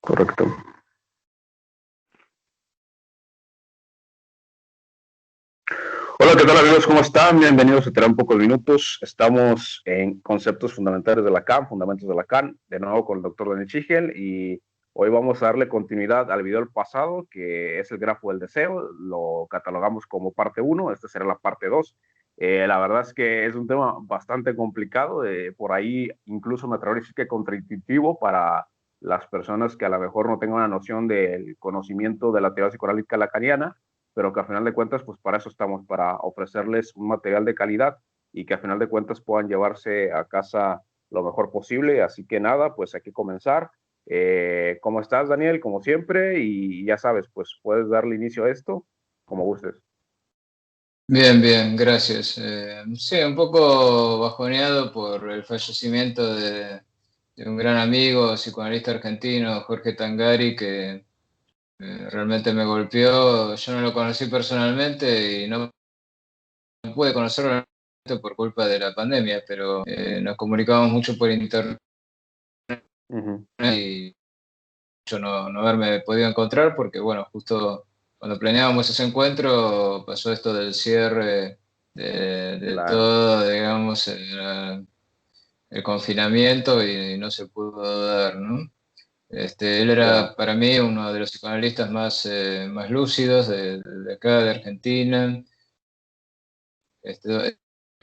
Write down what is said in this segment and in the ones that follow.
Correcto. Hola, ¿qué tal amigos? ¿Cómo están? Bienvenidos a Tener un poco de minutos. Estamos en conceptos fundamentales de Lacan, fundamentos de Lacan, de nuevo con el doctor Daniel Chigel, y hoy vamos a darle continuidad al video del pasado, que es el grafo del deseo. Lo catalogamos como parte uno. Esta será la parte 2. La verdad es que es un tema bastante complicado, por ahí incluso me atrevería a decir que contraintuitivo para las personas que a lo mejor no tengan una noción del conocimiento de la teoría psicoanalítica lacaniana, pero que a final de cuentas, pues para eso estamos, para ofrecerles un material de calidad y que a final de cuentas puedan llevarse a casa lo mejor posible. Así que nada, pues hay que comenzar. ¿Cómo estás, Daniel? Como siempre, y ya sabes, pues puedes darle inicio a esto como gustes. Bien, bien, gracias. Sí, un poco bajoneado por el fallecimiento de un gran amigo, psicoanalista argentino, Jorge Tangari, que realmente me golpeó. Yo no lo conocí personalmente y no pude conocerlo realmente por culpa de la pandemia, pero nos comunicábamos mucho por internet Uh -huh. y yo no haberme podido encontrar porque, bueno, justo cuando planeábamos ese encuentro pasó esto del cierre de Claro. todo, digamos, el confinamiento y no se pudo dar, ¿no? Él Ya. era para mí uno de los psicoanalistas más lúcidos de acá, de Argentina.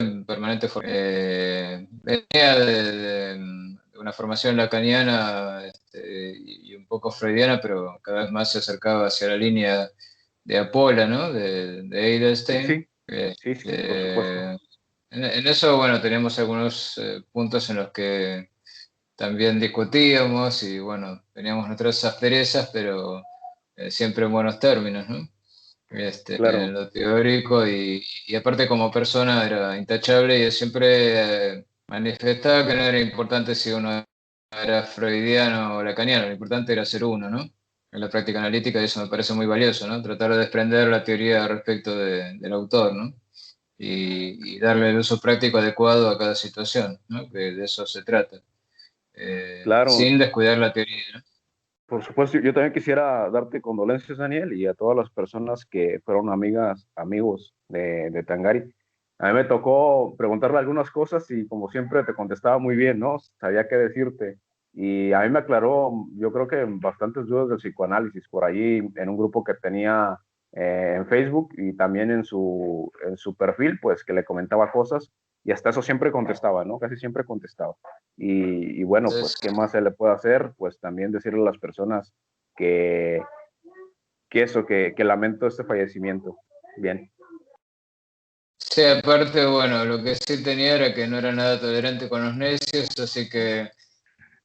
En permanente venía de una formación lacaniana y un poco freudiana, pero cada vez más se acercaba hacia la línea de Apola, ¿no? De Sí, Eidelstein. sí, sí, sí, sí, por supuesto. En eso, bueno, teníamos algunos puntos en los que también discutíamos y, bueno, teníamos nuestras asperezas, pero siempre en buenos términos, ¿no? En Claro. lo teórico y aparte como persona era intachable y él siempre manifestaba que no era importante si uno era freudiano o lacaniano, lo importante era ser uno, ¿no? En la práctica analítica y eso me parece muy valioso, ¿no? Tratar de desprender la teoría respecto del autor, ¿no? Y darle el uso práctico adecuado a cada situación, ¿no? Que de eso se trata, Claro. sin descuidar la teoría, ¿no? Por supuesto, yo también quisiera darte condolencias, Daniel, y a todas las personas que fueron amigas, amigos de Tangari. A mí me tocó preguntarle algunas cosas y como siempre te contestaba muy bien, ¿no? Sabía qué decirte. Y a mí me aclaró, yo creo que bastantes dudas del psicoanálisis por ahí en un grupo que tenía en Facebook y también en su perfil, pues que le comentaba cosas y hasta eso siempre contestaba, ¿no? Casi siempre contestaba. Y bueno, pues, Entonces, ¿qué más se le puede hacer? Pues también decirle a las personas que, que lamento este fallecimiento. Bien. sí, aparte, bueno, lo que sí tenía era que no era nada tolerante con los necios, así que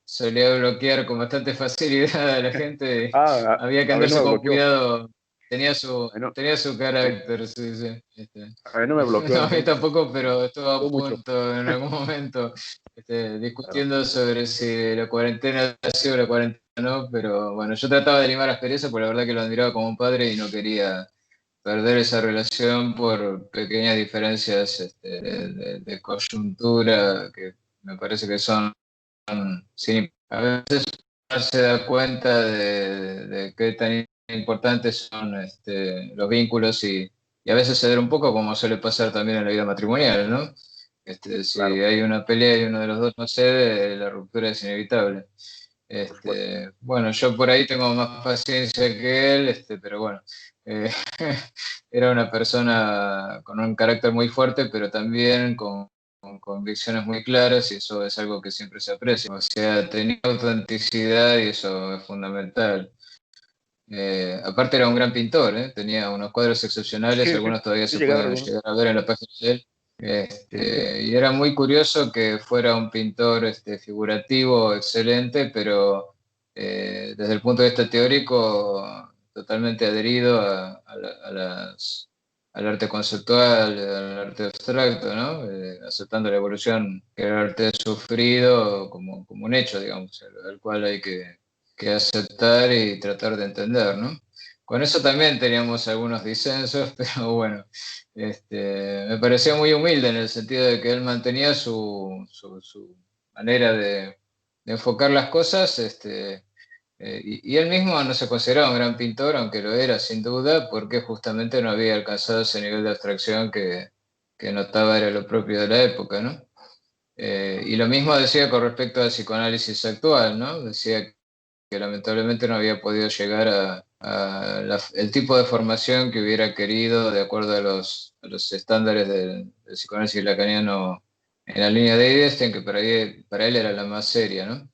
solía bloquear con bastante facilidad a la gente. Ah, Había que a mí no andarse me con bloqueó. cuidado. A mí no, Tenía su carácter, sí, sí. a mí no me bloqueó, No, a mí entonces tampoco, pero estuvo a fue mucho. punto en algún momento Claro, discutiendo sobre si la cuarentena ha sido la cuarentena o no, pero bueno, yo trataba de limar la experiencia porque la verdad que lo admiraba como un padre y no quería perder esa relación por pequeñas diferencias de coyuntura que me parece que son, sí, a veces no se da cuenta de qué tan importantes son los vínculos y a veces ceder un poco como suele pasar también en la vida matrimonial, ¿no? Si claro, hay una pelea y uno de los dos no cede, la ruptura es inevitable. por supuesto. Bueno, yo por ahí tengo más paciencia que él, pero bueno, eh, era una persona con un carácter muy fuerte, pero también con convicciones muy claras y eso es algo que siempre se aprecia. O sea, tenía autenticidad y eso es fundamental. Aparte era un gran pintor, ¿eh? Tenía unos cuadros excepcionales, Sí, sí, algunos todavía sí se llegué a ver pueden algunos. llegar a ver en la página de él. Sí, sí, Y era muy curioso que fuera un pintor figurativo excelente, pero desde el punto de vista teórico totalmente adherido al arte conceptual, al arte abstracto, ¿no? Aceptando la evolución que era el arte sufrido como un hecho, digamos, al cual hay que aceptar y tratar de entender, ¿no? Con eso también teníamos algunos disensos, pero bueno, me pareció muy humilde en el sentido de que él mantenía su manera de enfocar las cosas, Y él mismo no se consideraba un gran pintor, aunque lo era sin duda, porque justamente no había alcanzado ese nivel de abstracción que notaba era lo propio de la época, ¿no? Y lo mismo decía con respecto al psicoanálisis actual, ¿no? Decía que lamentablemente no había podido llegar a el tipo de formación que hubiera querido de acuerdo a los estándares del psicoanálisis lacaniano en la línea de Eisenstein, que para él era la más seria, ¿no?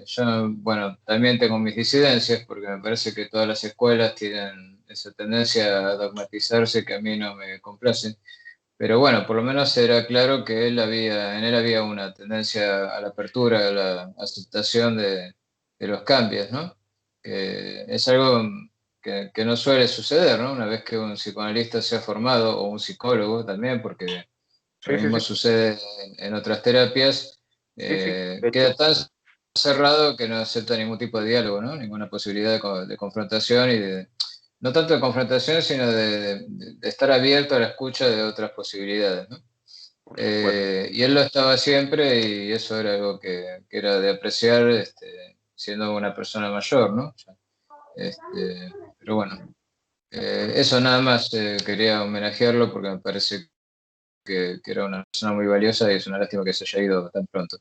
Yo, bueno, también tengo mis disidencias porque me parece que todas las escuelas tienen esa tendencia a dogmatizarse que a mí no me complace. Pero bueno, por lo menos era claro que en él había una tendencia a la apertura, a la aceptación de los cambios, ¿no? Que es algo que no suele suceder, ¿no? Una vez que un psicoanalista se ha formado, o un psicólogo también, porque lo Sí, sí, mismo sí, sucede en otras terapias, sí, sí, de queda hecho, tan cerrado que no acepta ningún tipo de diálogo, ¿no? Ninguna posibilidad de confrontación y no tanto de confrontación, sino de estar abierto a la escucha de otras posibilidades, ¿no? por supuesto. Y él lo estaba siempre y eso era algo que era de apreciar siendo una persona mayor, ¿no? Pero bueno, eso nada más quería homenajearlo porque me parece que era una persona muy valiosa y es una lástima que se haya ido tan pronto.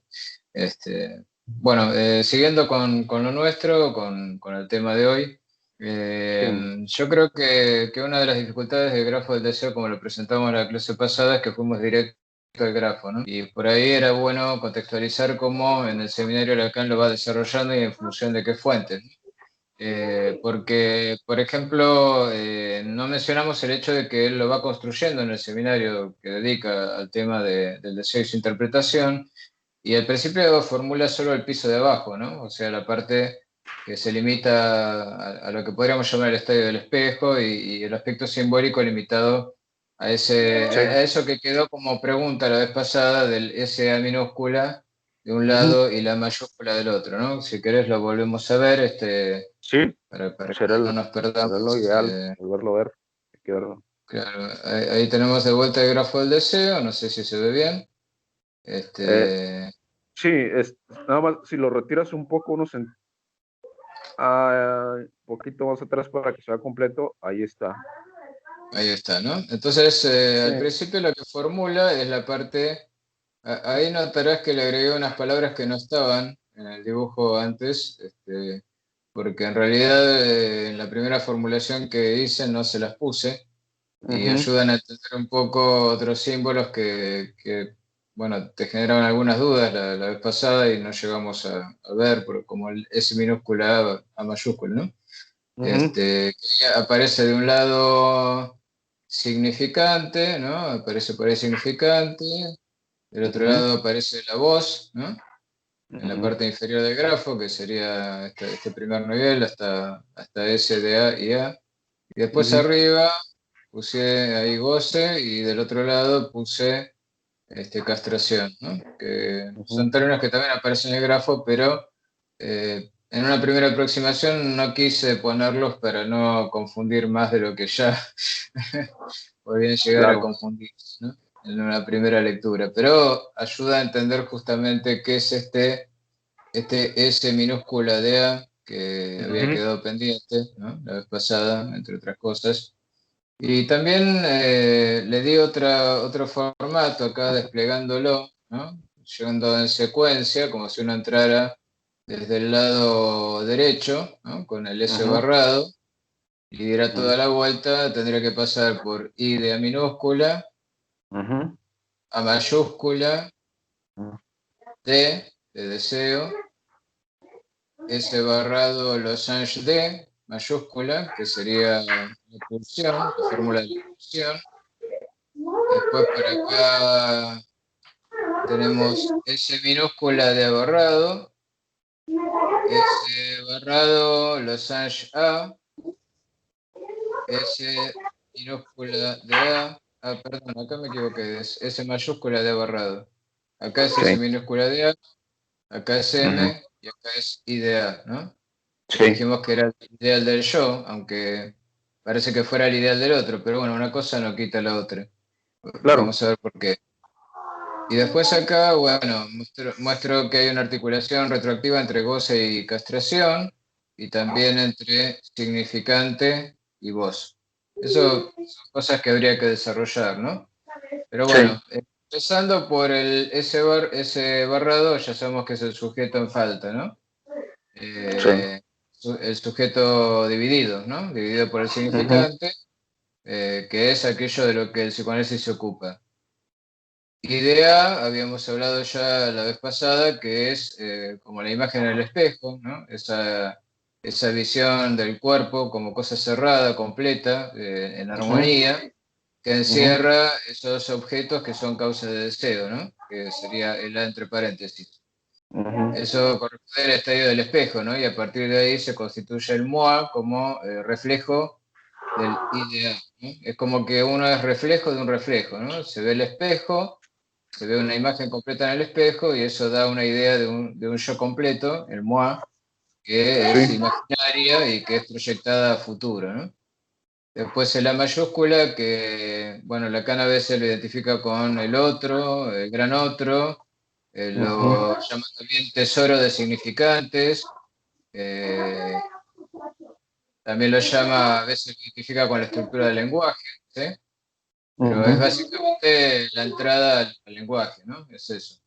Bueno, siguiendo con lo nuestro, con el tema de hoy, Sí, yo creo que una de las dificultades del grafo del deseo, como lo presentamos en la clase pasada, es que fuimos directo al grafo, ¿no? Y por ahí era bueno contextualizar cómo en el seminario Lacan lo va desarrollando y en función de qué fuentes. Porque, por ejemplo, no mencionamos el hecho de que él lo va construyendo en el seminario que dedica al tema del deseo y su interpretación, y al principio formula solo el piso de abajo, ¿no? O sea, la parte que se limita a lo que podríamos llamar el estadio del espejo y el aspecto simbólico limitado sí. a eso que quedó como pregunta la vez pasada del SA minúscula de un Ujú. lado y la mayúscula del otro, ¿no? Si querés lo volvemos a ver, Sí, para que será, no nos será lo perdamos. ideal, volverlo a ver. Hay que verlo. Claro, ahí tenemos de vuelta el grafo del deseo, no sé si se ve bien. Eh, Este, sí, nada más, si lo retiras un poco, poquito más atrás para que sea completo, ahí está. Ahí está, ¿no? Entonces, Sí. al principio lo que formula es la parte, ahí notarás que le agregué unas palabras que no estaban en el dibujo antes, porque en realidad en la primera formulación que hice no se las puse y Ujú. ayudan a entender un poco otros símbolos bueno, te generaron algunas dudas la vez pasada y no llegamos a ver, como el S minúscula a mayúscula, ¿no? Ujú. Que aparece de un lado significante, ¿no? Aparece por ahí significante, del otro Ujú. lado aparece la voz, ¿no? En la Ujú. parte inferior del grafo, que sería este primer nivel hasta S de A y A. Y después Ujú. arriba puse ahí goce y del otro lado puse castración, ¿no? Que son Ujú. términos que también aparecen en el grafo, pero en una primera aproximación no quise ponerlos para no confundir más de lo que ya podrían llegar a Claro. confundir, ¿no? En una primera lectura, pero ayuda a entender justamente qué es este S minúscula de A que había Ujú. quedado pendiente, ¿no? La vez pasada, entre otras cosas. Y también le di otro formato acá desplegándolo, ¿no? Llegando en secuencia, como si uno entrara desde el lado derecho, ¿no? Con el S Ujú. barrado, y diera Ujú. toda la vuelta, tendría que pasar por I de A minúscula, Ujú. A mayúscula, Ujú. D de deseo, S barrado losange D, mayúscula, que sería la pulsión, la fórmula de la pulsión. Después por acá tenemos S minúscula de abarrado, S barrado, losange A, S minúscula de A. Ah, perdón, acá me equivoqué, es S mayúscula de abarrado. Acá es S Sí. minúscula de A, acá es Ujú. M y acá es I de A, ¿no? Que Sí. dijimos que era el ideal del yo, aunque parece que fuera el ideal del otro, pero bueno, una cosa no quita la otra. Claro. Vamos a ver por qué. Y después acá, bueno, muestro que hay una articulación retroactiva entre goce y castración, y también entre significante y voz. Eso son cosas que habría que desarrollar, ¿no? Pero Sí, bueno, empezando por ese barrado, ya sabemos que es el sujeto en falta, ¿no? sí. El sujeto dividido, ¿no? Dividido por el Ujú, significante, que es aquello de lo que el psicoanálisis se ocupa. Idea, habíamos hablado ya la vez pasada, que es como la imagen en el espejo, ¿no? Esa visión del cuerpo como cosa cerrada, completa, en ujú, armonía, que ujú, encierra esos objetos que son causa de deseo, ¿no? Que sería el A entre paréntesis. ujú. Eso corresponde al estadio del espejo, ¿no? Y a partir de ahí se constituye el MOA como reflejo del idea, ¿no? Es como que uno es reflejo de un reflejo, ¿no? Se ve el espejo, se ve una imagen completa en el espejo y eso da una idea de un yo completo, el moi, que es Sí. imaginaria y que es proyectada a futuro, ¿no? Después el A mayúscula, que, bueno, Lacan a veces lo identifica con el otro, el gran otro, Ujú, lo llama también tesoro de significantes, eh, también lo llama, a veces lo identifica con la estructura del lenguaje, ¿sí? Pero ujú, es básicamente la entrada al lenguaje, ¿no? Es eso.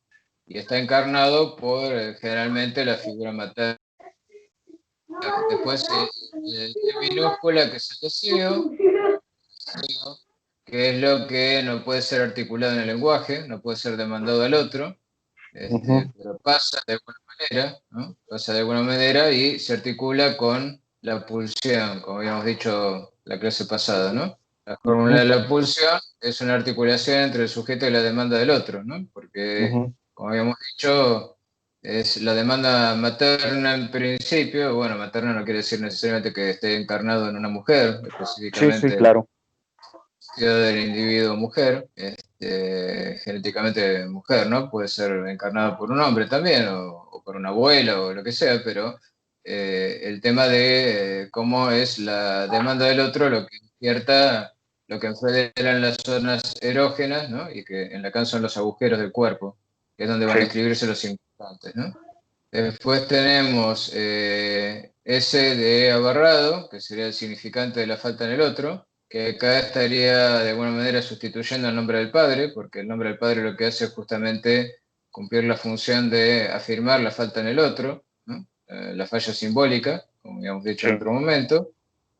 Y está encarnado por generalmente la figura materna. Después el D minúscula, que es el deseo, que es lo que no puede ser articulado en el lenguaje, no puede ser demandado al otro, ujú, pero pasa de alguna manera, ¿no? Pasa de alguna manera y se articula con la pulsión, como habíamos dicho la clase pasada, ¿no? La fórmula de ujú, la pulsión es una articulación entre el sujeto y la demanda del otro, ¿no? Porque, ujú, como habíamos dicho, es la demanda materna en principio. Bueno, materna no quiere decir necesariamente que esté encarnado en una mujer, sí, sí, específicamente claro. del individuo mujer, genéticamente mujer, ¿no? Puede ser encarnado por un hombre también, o por una abuela, o lo que sea, pero el tema de cómo es la demanda del otro lo que despierta, lo que enfederan las zonas erógenas, ¿no? Y que en Lacan son los agujeros del cuerpo, que es donde van a Sí. escribirse los importantes, ¿no? Después tenemos S de abarrado, que sería el significante de la falta en el otro, que acá estaría de alguna manera sustituyendo el nombre del padre, porque el nombre del padre lo que hace es justamente cumplir la función de afirmar la falta en el otro, ¿no? La falla simbólica, como habíamos dicho en Sí. otro momento.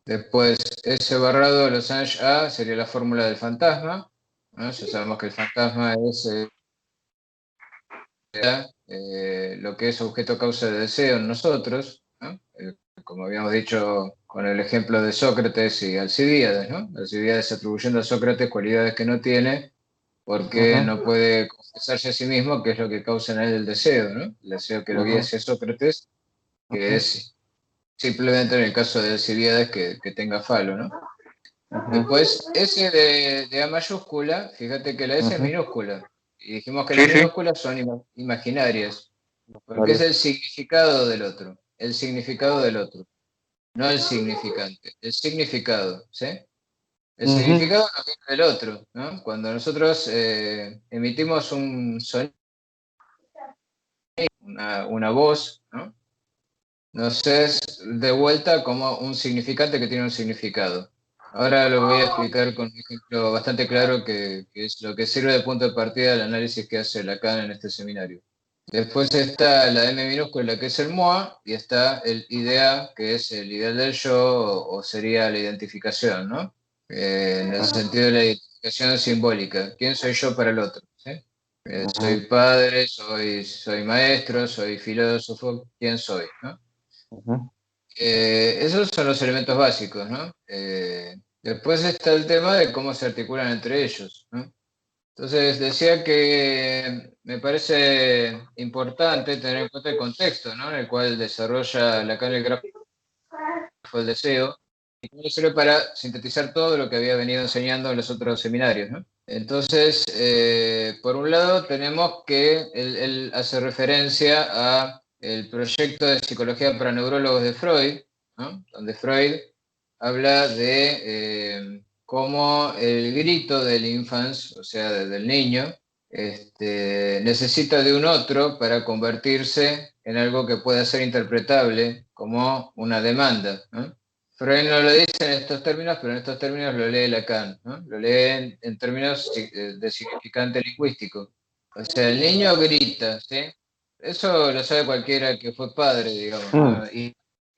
Después, S barrado Losange A sería la fórmula del fantasma, ¿no? Ya sabemos que el fantasma es lo que es objeto causa de deseo en nosotros, ¿no? Como habíamos dicho con el ejemplo de Sócrates y Alcibíades, ¿no? Alcibíades atribuyendo a Sócrates cualidades que no tiene porque Ujú, no puede confesarse a sí mismo, que es lo que causa en él el deseo, ¿no? El deseo que lo guía ujú, hacia Sócrates, que ujú, es simplemente en el caso de Alcibíades que tenga falo, ¿no? ujú, Después, S de A mayúscula, fíjate que la S es ujú. minúscula. Y dijimos que las Sí, sí. minúsculas son imaginarias. Porque es Varios. el significado del otro, el significado del otro, no el significante, el significado, ¿sí? El Ujú, significado nos viene del otro, ¿no? Cuando nosotros emitimos un sonido, una voz, ¿no? Nos es de vuelta como un significante que tiene un significado. Ahora lo voy a explicar con un ejemplo bastante claro que es lo que sirve de punto de partida del análisis que hace Lacan en este seminario. Después está la M minúscula, que es el MOA, y está el IDEA, que es el ideal del yo, o sería la identificación, ¿no? En el ujú, sentido de la identificación simbólica. ¿Quién soy yo para el otro? ¿Sí? ujú, Soy padre, soy maestro, soy filósofo, ¿quién soy? ¿No? ujú, Esos son los elementos básicos, ¿no? Después está el tema de cómo se articulan entre ellos, ¿no? Entonces decía que me parece importante tener en cuenta el contexto, ¿no? En el cual desarrolla Lacan el grafo del deseo, y que sirve para sintetizar todo lo que había venido enseñando en los otros seminarios, ¿no? Entonces, por un lado tenemos que él hace referencia a el proyecto de psicología para neurólogos de Freud, ¿no? Donde Freud habla de cómo el grito del infans, o sea, del niño, necesita de un otro para convertirse en algo que pueda ser interpretable como una demanda, ¿no? Freud no lo dice en estos términos, pero en estos términos lo lee Lacan, ¿no? Lo lee en términos de significante lingüístico. O sea, el niño grita, ¿sí? Eso lo sabe cualquiera que fue padre, digamos, Mm. ¿no? Y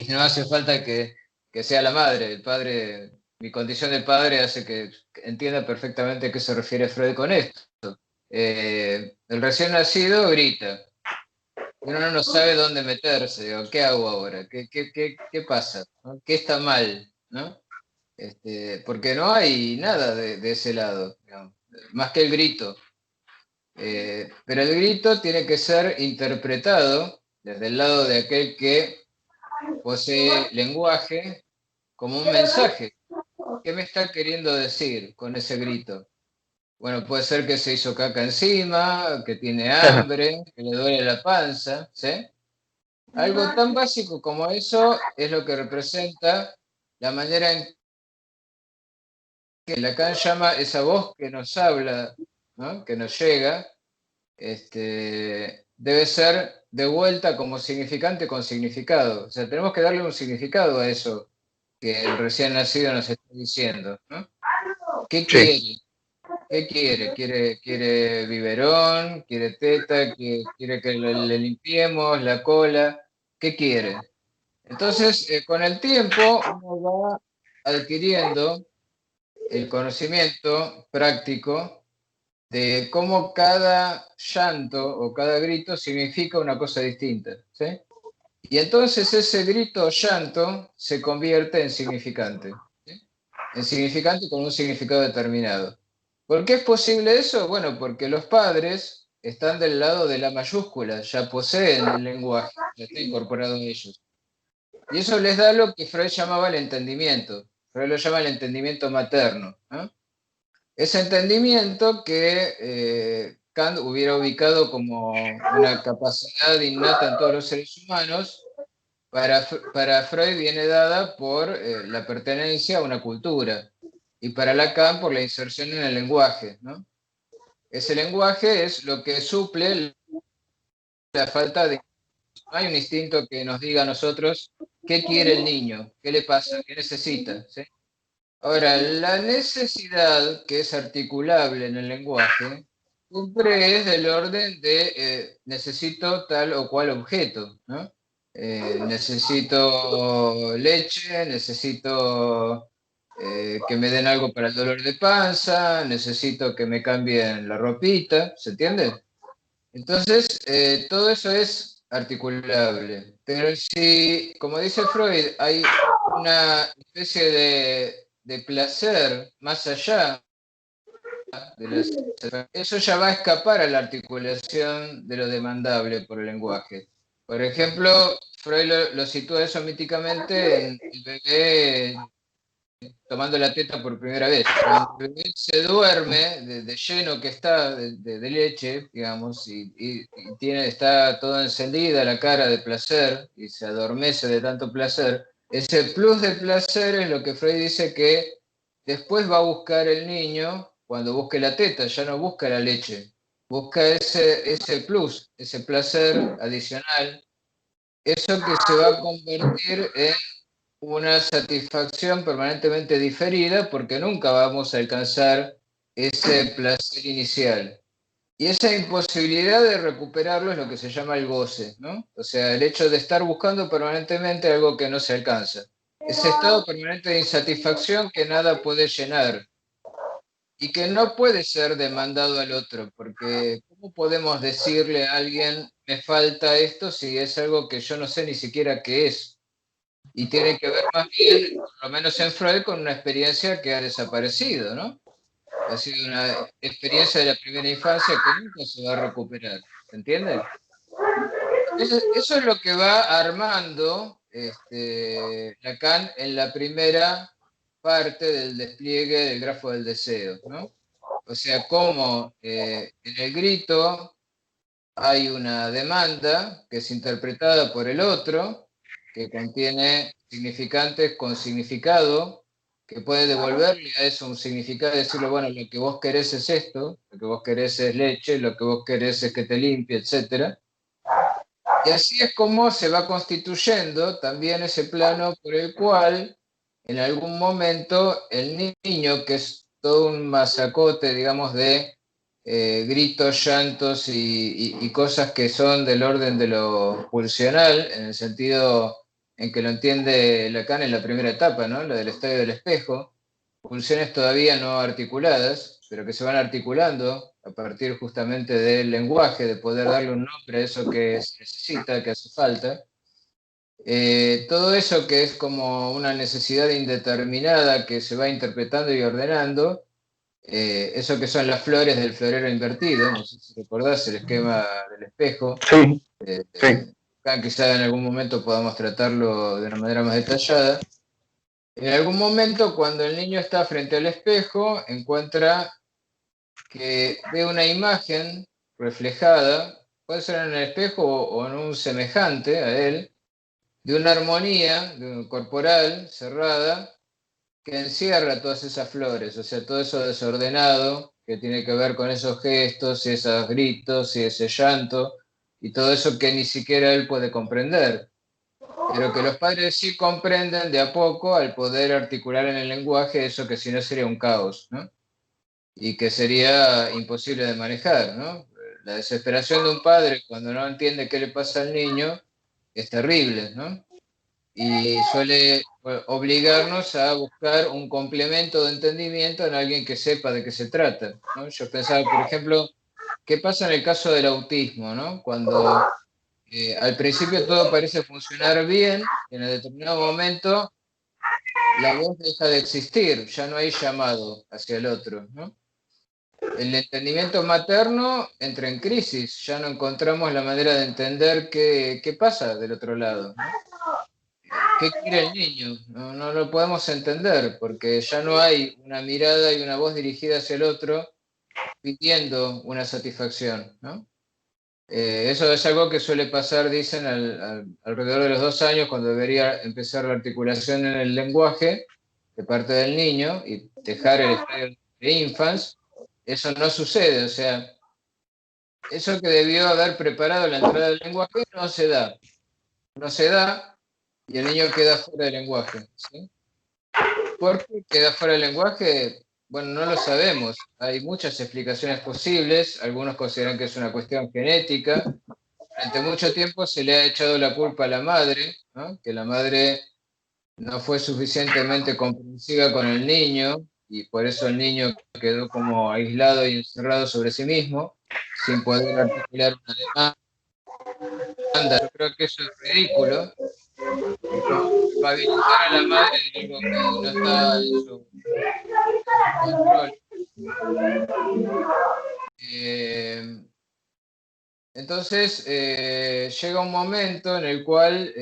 no hace falta que sea la madre. El padre, mi condición de padre hace que entienda perfectamente a qué se refiere Freud con esto. El recién nacido grita. Y uno no sabe dónde meterse. Digo, ¿qué hago ahora? ¿Qué pasa? ¿No? ¿Qué está mal? ¿No? Porque no hay nada de ese lado, digamos, más que el grito. Pero el grito tiene que ser interpretado desde el lado de aquel que posee lenguaje como un mensaje. ¿Qué me está queriendo decir con ese grito? Bueno, puede ser que se hizo caca encima, que tiene hambre, que le duele la panza, ¿sí? Algo tan básico como eso es lo que representa la manera en que Lacan llama esa voz que nos habla, ¿no? Que nos llega, debe ser de vuelta como significante con significado. O sea, tenemos que darle un significado a eso que el recién nacido nos está diciendo, ¿no? ¿Qué Sí. quiere? ¿Qué quiere? ¿Quiere biberón? ¿Quiere teta? ¿Quiere que le limpiemos la cola? ¿Qué quiere? Entonces, con el tiempo uno va adquiriendo el conocimiento práctico de cómo cada llanto o cada grito significa una cosa distinta, ¿sí? Y entonces ese grito o llanto se convierte en significante, ¿sí? En significante con un significado determinado. ¿Por qué es posible eso? Bueno, porque los padres están del lado de la mayúscula, ya poseen el lenguaje, ya está incorporado en ellos. Y eso les da lo que Freud llamaba el entendimiento. Freud lo llama el entendimiento materno, ¿no? Ese entendimiento que Kant hubiera ubicado como una capacidad innata en todos los seres humanos, para Freud viene dada por la pertenencia a una cultura y para Lacan por la inserción en el lenguaje, ¿no? Ese lenguaje es lo que suple la falta de... No hay un instinto que nos diga a nosotros qué quiere el niño, qué le pasa, qué necesita, ¿sí? Ahora, la necesidad que es articulable en el lenguaje siempre es del orden de necesito tal o cual objeto, ¿no? Necesito leche, necesito que me den algo para el dolor de panza, necesito que me cambien la ropita, ¿se entiende? Entonces, todo eso es articulable. Pero si, como dice Freud, hay una especie de placer más allá de eso ya va a escapar a la articulación de lo demandable por el lenguaje. Por ejemplo, Freud lo sitúa eso míticamente en el bebé tomando la teta por primera vez. Cuando el bebé se duerme de lleno que está de leche, digamos, y tiene, está toda encendida la cara de placer y se adormece de tanto placer, ese plus de placer es lo que Freud dice que después va a buscar el niño cuando busque la teta, ya no busca la leche, busca ese plus, ese placer adicional, eso que se va a convertir en una satisfacción permanentemente diferida porque nunca vamos a alcanzar ese placer inicial. Y esa imposibilidad de recuperarlo es lo que se llama el goce, ¿no? O sea, el hecho de estar buscando permanentemente algo que no se alcanza. Ese estado permanente de insatisfacción que nada puede llenar y que no puede ser demandado al otro, porque ¿cómo podemos decirle a alguien, me falta esto, si es algo que yo no sé ni siquiera qué es? Y tiene que ver más bien, por lo menos en Freud, con una experiencia que ha desaparecido, ¿no? Ha sido una experiencia de la primera infancia que nunca se va a recuperar, ¿se entiende? Eso es lo que va armando Lacan en la primera parte del despliegue del grafo del deseo, ¿no? O sea, cómo en el grito hay una demanda que es interpretada por el otro, que contiene significantes con significado, que puede devolverle a eso un significado, decirle, bueno, lo que vos querés es esto, lo que vos querés es leche, lo que vos querés es que te limpie, etc. Y así es como se va constituyendo también ese plano por el cual en algún momento el niño, que es todo un masacote, digamos, de gritos, llantos y cosas que son del orden de lo pulsional, en el sentido en que lo entiende Lacan en la primera etapa, ¿no? La del estadio del espejo, pulsiones todavía no articuladas, pero que se van articulando a partir justamente del lenguaje, de poder darle un nombre a eso que se necesita, que hace falta. Todo eso que es como una necesidad indeterminada que se va interpretando y ordenando, eso que son las flores del florero invertido, no sé si recordás el esquema del espejo, Sí, sí. quizá en algún momento podamos tratarlo de una manera más detallada. En algún momento, cuando el niño está frente al espejo, encuentra que ve una imagen reflejada, puede ser en el espejo o en un semejante a él, de una armonía corporal cerrada que encierra todas esas flores, o sea, todo eso desordenado que tiene que ver con esos gestos y esos gritos y ese llanto y todo eso que ni siquiera él puede comprender, pero que los padres sí comprenden de a poco al poder articular en el lenguaje eso que si no sería un caos, ¿no? Y que sería imposible de manejar, ¿no? La desesperación de un padre cuando no entiende qué le pasa al niño es terrible, ¿no? Y suele obligarnos a buscar un complemento de entendimiento en alguien que sepa de qué se trata, ¿no? Yo pensaba, por ejemplo, ¿qué pasa en el caso del autismo, ¿no? Cuando al principio todo parece funcionar bien, y en un determinado momento la voz deja de existir, ya no hay llamado hacia el otro, ¿no? El entendimiento materno entra en crisis, ya no encontramos la manera de entender qué pasa del otro lado, ¿no? ¿Qué quiere el niño? No lo podemos entender porque ya no hay una mirada y una voz dirigida hacia el otro pidiendo una satisfacción, ¿no? Eso es algo que suele pasar, dicen, alrededor de los 2 años, cuando debería empezar la articulación en el lenguaje de parte del niño y dejar el estadio de infants. Eso no sucede, o sea, eso que debió haber preparado la entrada del lenguaje no se da y el niño queda fuera del lenguaje, ¿sí? ¿Por qué queda fuera del lenguaje? Bueno, no lo sabemos. Hay muchas explicaciones posibles. Algunos consideran que es una cuestión genética. Durante mucho tiempo se le ha echado la culpa a la madre, ¿no? Que la madre no fue suficientemente comprensiva con el niño y por eso el niño quedó como aislado y encerrado sobre sí mismo, sin poder articular una demanda. Yo creo que eso es ridículo. Es como culpabilizar a la madre de algo que no está en su control. Eh, entonces, llega un momento en el cual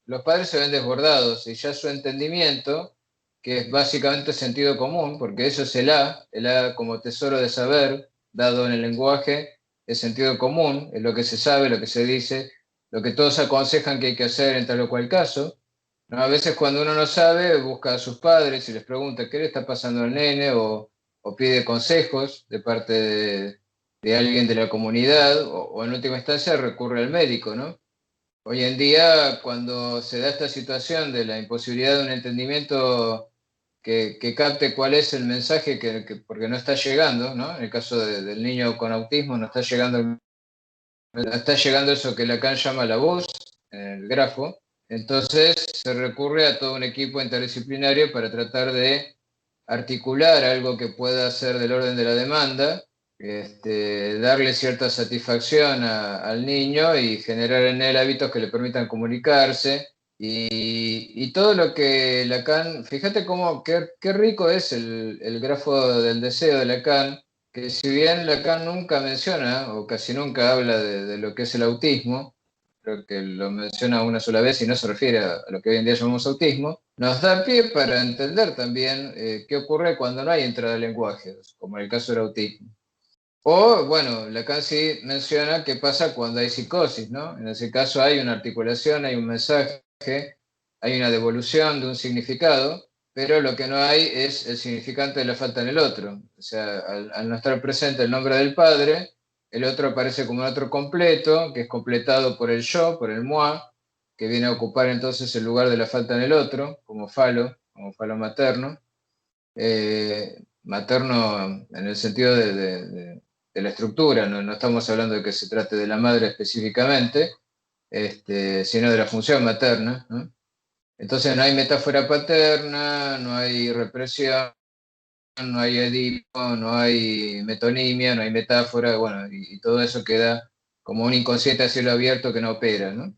los padres se ven desbordados y ya su entendimiento, que es básicamente sentido común, porque eso es el A como tesoro de saber, dado en el lenguaje, es sentido común, es lo que se sabe, lo que se dice, lo que todos aconsejan que hay que hacer en tal o cual caso. ¿No? A veces cuando uno no sabe, busca a sus padres y les pregunta qué le está pasando al nene o pide consejos de parte de alguien de la comunidad o en última instancia recurre al médico, ¿no? Hoy en día, cuando se da esta situación de la imposibilidad de un entendimiento que capte cuál es el mensaje porque no está llegando, ¿no? En el caso del niño con autismo, no está llegando eso que Lacan llama la voz, en el grafo, entonces se recurre a todo un equipo interdisciplinario para tratar de articular algo que pueda ser del orden de la demanda, darle cierta satisfacción al niño y generar en él hábitos que le permitan comunicarse. Y todo lo que Lacan, fíjate qué rico es el grafo del deseo de Lacan, que si bien Lacan nunca menciona o casi nunca habla de lo que es el autismo, creo que lo menciona una sola vez y no se refiere a lo que hoy en día llamamos autismo, nos da pie para entender también qué ocurre cuando no hay entrada de lenguajes, como en el caso del autismo. O, bueno, Lacan sí menciona qué pasa cuando hay psicosis, ¿no? En ese caso hay una articulación, hay un mensaje, hay una devolución de un significado, pero lo que no hay es el significante de la falta en el otro. O sea, al no estar presente el nombre del padre, el otro aparece como un otro completo, que es completado por el yo, por el moi, que viene a ocupar entonces el lugar de la falta en el otro, como falo materno. Materno en el sentido de la estructura, ¿no? No estamos hablando de que se trate de la madre específicamente, sino de la función materna, ¿no? Entonces no hay metáfora paterna, no hay represión, no hay Edipo, no hay metonimia, no hay metáfora, bueno, y todo eso queda como un inconsciente a cielo abierto que no opera, ¿no?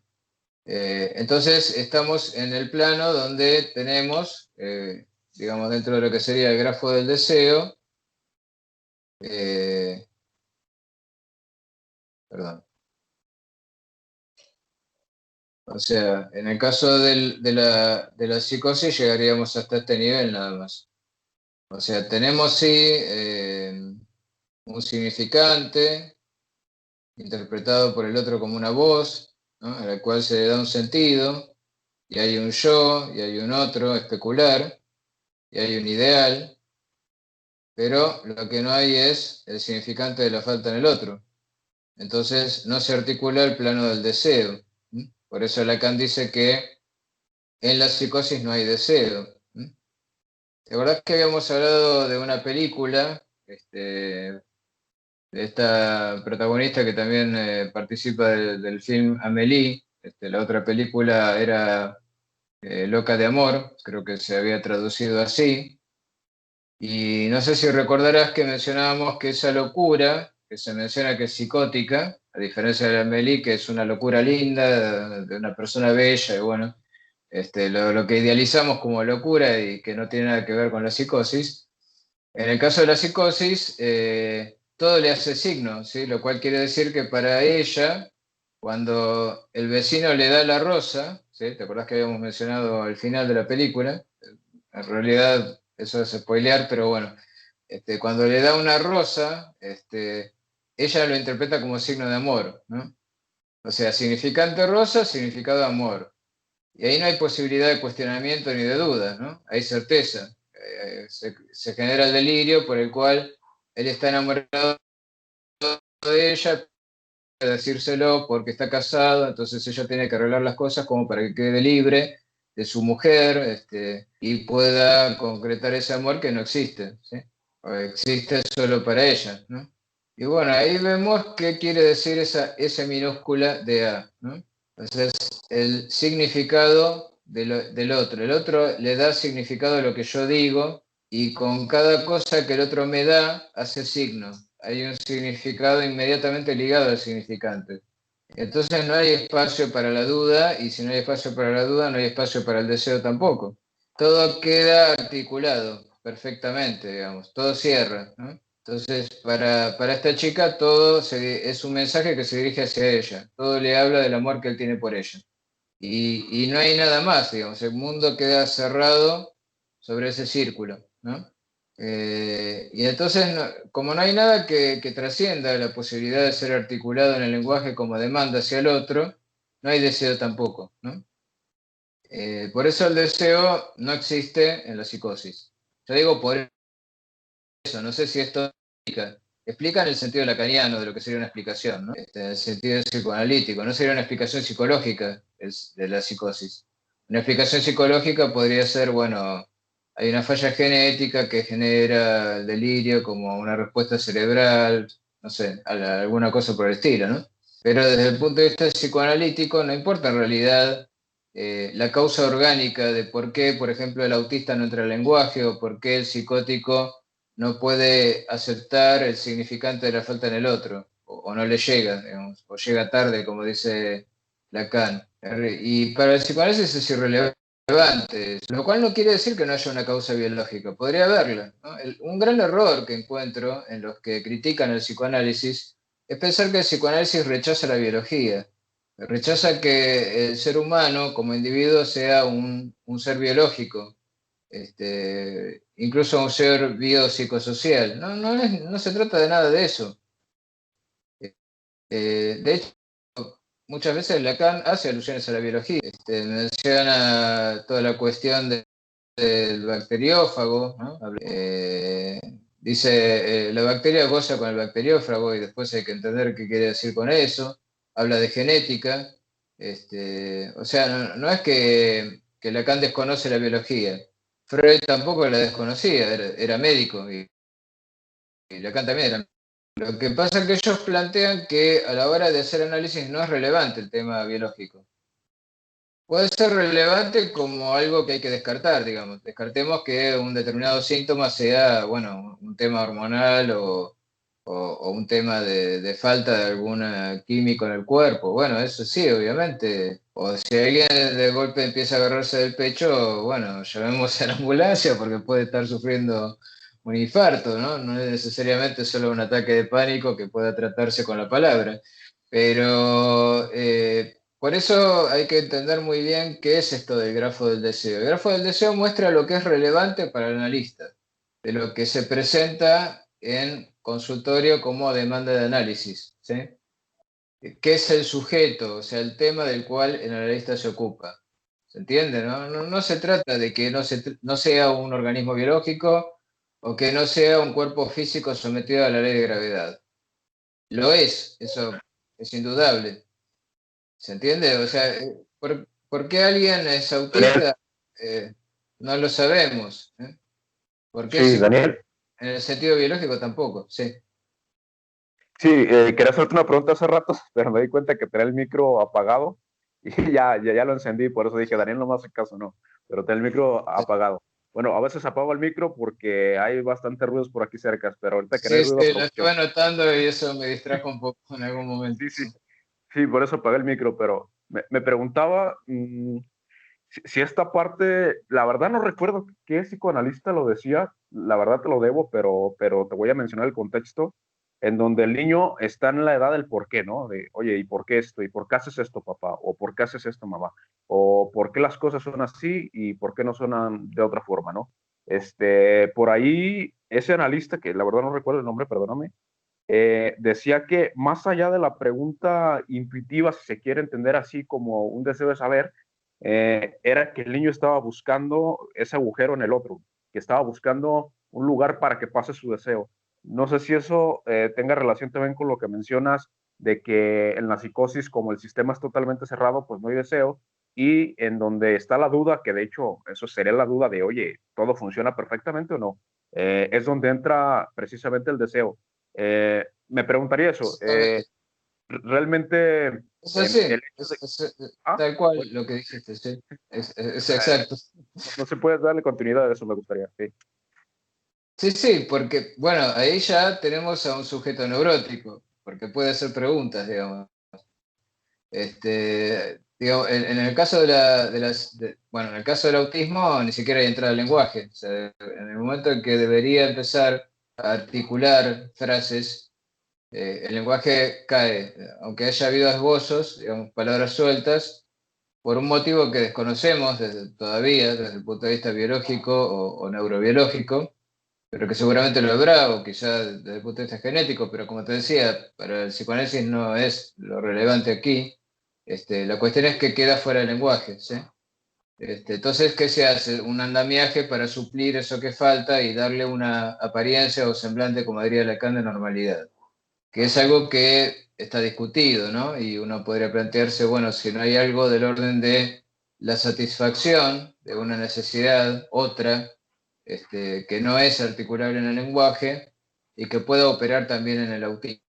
Entonces estamos en el plano donde tenemos, digamos, dentro de lo que sería el grafo del deseo, eh, perdón, o sea, en el caso de la psicosis llegaríamos hasta este nivel nada más. O sea, tenemos sí un significante interpretado por el otro como una voz, ¿no? A la cual se le da un sentido, y hay un yo, y hay un otro especular, y hay un ideal, pero lo que no hay es el significante de la falta en el otro. Entonces no se articula el plano del deseo. Por eso Lacan dice que en la psicosis no hay deseo. ¿Te acordás que habíamos hablado de una película, de esta protagonista que también participa del film Amélie? La otra película era Loca de Amor, creo que se había traducido así. Y no sé si recordarás que mencionábamos que esa locura, que se menciona que es psicótica, a diferencia de la Amélie, que es una locura linda, de una persona bella, y bueno, lo que idealizamos como locura y que no tiene nada que ver con la psicosis. En el caso de la psicosis, todo le hace signo, ¿sí? Lo cual quiere decir que para ella, cuando el vecino le da la rosa, ¿sí? ¿Te acordás que habíamos mencionado al final de la película? En realidad, eso es spoilear, pero bueno, cuando le da una rosa, ella lo interpreta como signo de amor, ¿no? O sea, significante rosa, significado amor. Y ahí no hay posibilidad de cuestionamiento ni de duda, ¿no? Hay certeza. Se genera el delirio por el cual él está enamorado de ella, puede decírselo porque está casado, entonces ella tiene que arreglar las cosas como para que quede libre de su mujer, y pueda concretar ese amor que no existe, ¿sí? O existe solo para ella, ¿no? Y bueno, ahí vemos qué quiere decir esa S minúscula de A, ¿no? Entonces, el significado del otro. El otro le da significado a lo que yo digo y con cada cosa que el otro me da, hace signo. Hay un significado inmediatamente ligado al significante. Entonces no hay espacio para la duda y si no hay espacio para la duda, no hay espacio para el deseo tampoco. Todo queda articulado perfectamente, digamos, todo cierra, ¿no? Entonces, para esta chica todo es un mensaje que se dirige hacia ella, todo le habla del amor que él tiene por ella. Y no hay nada más, digamos, el mundo queda cerrado sobre ese círculo, ¿no? Y entonces, como no hay nada que trascienda la posibilidad de ser articulado en el lenguaje como demanda hacia el otro, no hay deseo tampoco, ¿no? Por eso el deseo no existe en la psicosis. Yo digo por eso, no sé si esto explica en el sentido lacaniano de lo que sería una explicación, ¿no? En el sentido psicoanalítico, no sería una explicación psicológica de la psicosis. Una explicación psicológica podría ser, bueno, hay una falla genética que genera el delirio como una respuesta cerebral, no sé, alguna cosa por el estilo, ¿no? Pero desde el punto de vista psicoanalítico no importa en realidad la causa orgánica de por qué, por ejemplo, el autista no entra al lenguaje o por qué el psicótico no puede aceptar el significante de la falta en el otro, o no le llega, digamos, o llega tarde, como dice Lacan. Y para el psicoanálisis es irrelevante, lo cual no quiere decir que no haya una causa biológica, podría haberla, ¿no? Un gran error que encuentro en los que critican el psicoanálisis es pensar que el psicoanálisis rechaza la biología, rechaza que el ser humano como individuo sea un ser biológico, incluso un ser biopsicosocial. No se trata de nada de eso. De hecho, muchas veces Lacan hace alusiones a la biología, menciona toda la cuestión del bacteriófago, ¿no? Dice, la bacteria goza con el bacteriófago y después hay que entender qué quiere decir con eso. Habla de genética. O sea, no es que Lacan desconoce la biología. Freud tampoco la desconocía, era médico y Lacan también era. Lo que pasa es que ellos plantean que a la hora de hacer análisis no es relevante el tema biológico. Puede ser relevante como algo que hay que descartar, digamos. Descartemos que un determinado síntoma sea, bueno, un tema hormonal o un tema de falta de algún químico en el cuerpo. Bueno, eso sí, obviamente. O si alguien de golpe empieza a agarrarse del pecho, bueno, llamemos a la ambulancia porque puede estar sufriendo un infarto, ¿no? No es necesariamente solo un ataque de pánico que pueda tratarse con la palabra. Pero por eso hay que entender muy bien qué es esto del grafo del deseo. El grafo del deseo muestra lo que es relevante para el analista, de lo que se presenta en consultorio como demanda de análisis, ¿sí? ¿Qué es el sujeto? O sea, el tema del cual el analista se ocupa. ¿Se entiende? No se trata de que no sea un organismo biológico o que no sea un cuerpo físico sometido a la ley de gravedad. Lo es, eso es indudable. ¿Se entiende? O sea, ¿por qué alguien es Daniel, autista? No lo sabemos. ¿Eh? ¿Por qué sí, Daniel, en el sentido biológico tampoco? Sí. sí, quería hacerte una pregunta hace rato, pero me di cuenta que tenía el micro apagado y ya lo encendí, por eso dije, Daniel no me hace caso, no, pero tenía el micro apagado. Bueno, a veces apago el micro porque hay bastantes ruidos por aquí cerca, pero ahorita que no hay Sí, ruido sí, lo aprovecho. estuve notando y eso me distrajo un poco en algún momento. Sí, sí, Sí. sí, por eso apagué el micro, pero me preguntaba si esta parte, la verdad no recuerdo qué psicoanalista lo decía, la verdad te lo debo, pero te voy a mencionar el contexto en donde el niño está en la edad del por qué, ¿no? De, oye, ¿y por qué esto? ¿Y por qué haces esto, papá? ¿O por qué haces esto, mamá? ¿O por qué las cosas son así y por qué no son de otra forma, ¿no? Por ahí, ese analista, que la verdad no recuerdo el nombre, perdóname, decía que más allá de la pregunta intuitiva, si se quiere entender así como un deseo de saber, era que el niño estaba buscando ese agujero en el otro, que estaba buscando un lugar para que pase su deseo. No sé si eso tenga relación también con lo que mencionas de que en la psicosis, como el sistema es totalmente cerrado, pues no hay deseo, y en donde está la duda, que de hecho eso sería la duda de, oye, ¿todo funciona perfectamente o no? Es donde entra precisamente el deseo. Me preguntaría eso. Realmente, Es así, el hecho de... Ah, tal cual bueno, lo que dijiste, sí. Es eh, exacto. no se puede darle continuidad a eso, me gustaría. Sí, Sí, sí, porque, bueno, ahí ya tenemos a un sujeto neurótico, porque puede hacer preguntas, digamos. Digo, en el caso bueno, en el caso del autismo ni siquiera hay entrada al lenguaje. O sea, en el momento en que debería empezar a articular frases, el lenguaje cae, aunque haya habido esbozos, digamos, palabras sueltas, por un motivo que desconocemos todavía desde el punto de vista biológico o neurobiológico, pero que seguramente lo habrá, o quizá desde el punto de vista genético, pero como te decía, para el psicoanálisis no es lo relevante aquí. La cuestión es que queda fuera del lenguaje, ¿sí? Entonces, ¿qué se hace? Un andamiaje para suplir eso que falta y darle una apariencia o semblante, como diría Lacan, de normalidad, que es algo que está discutido, ¿no? Y uno podría plantearse, bueno, si no hay algo del orden de la satisfacción de una necesidad, otra, que no es articulable en el lenguaje y que pueda operar también en el autismo,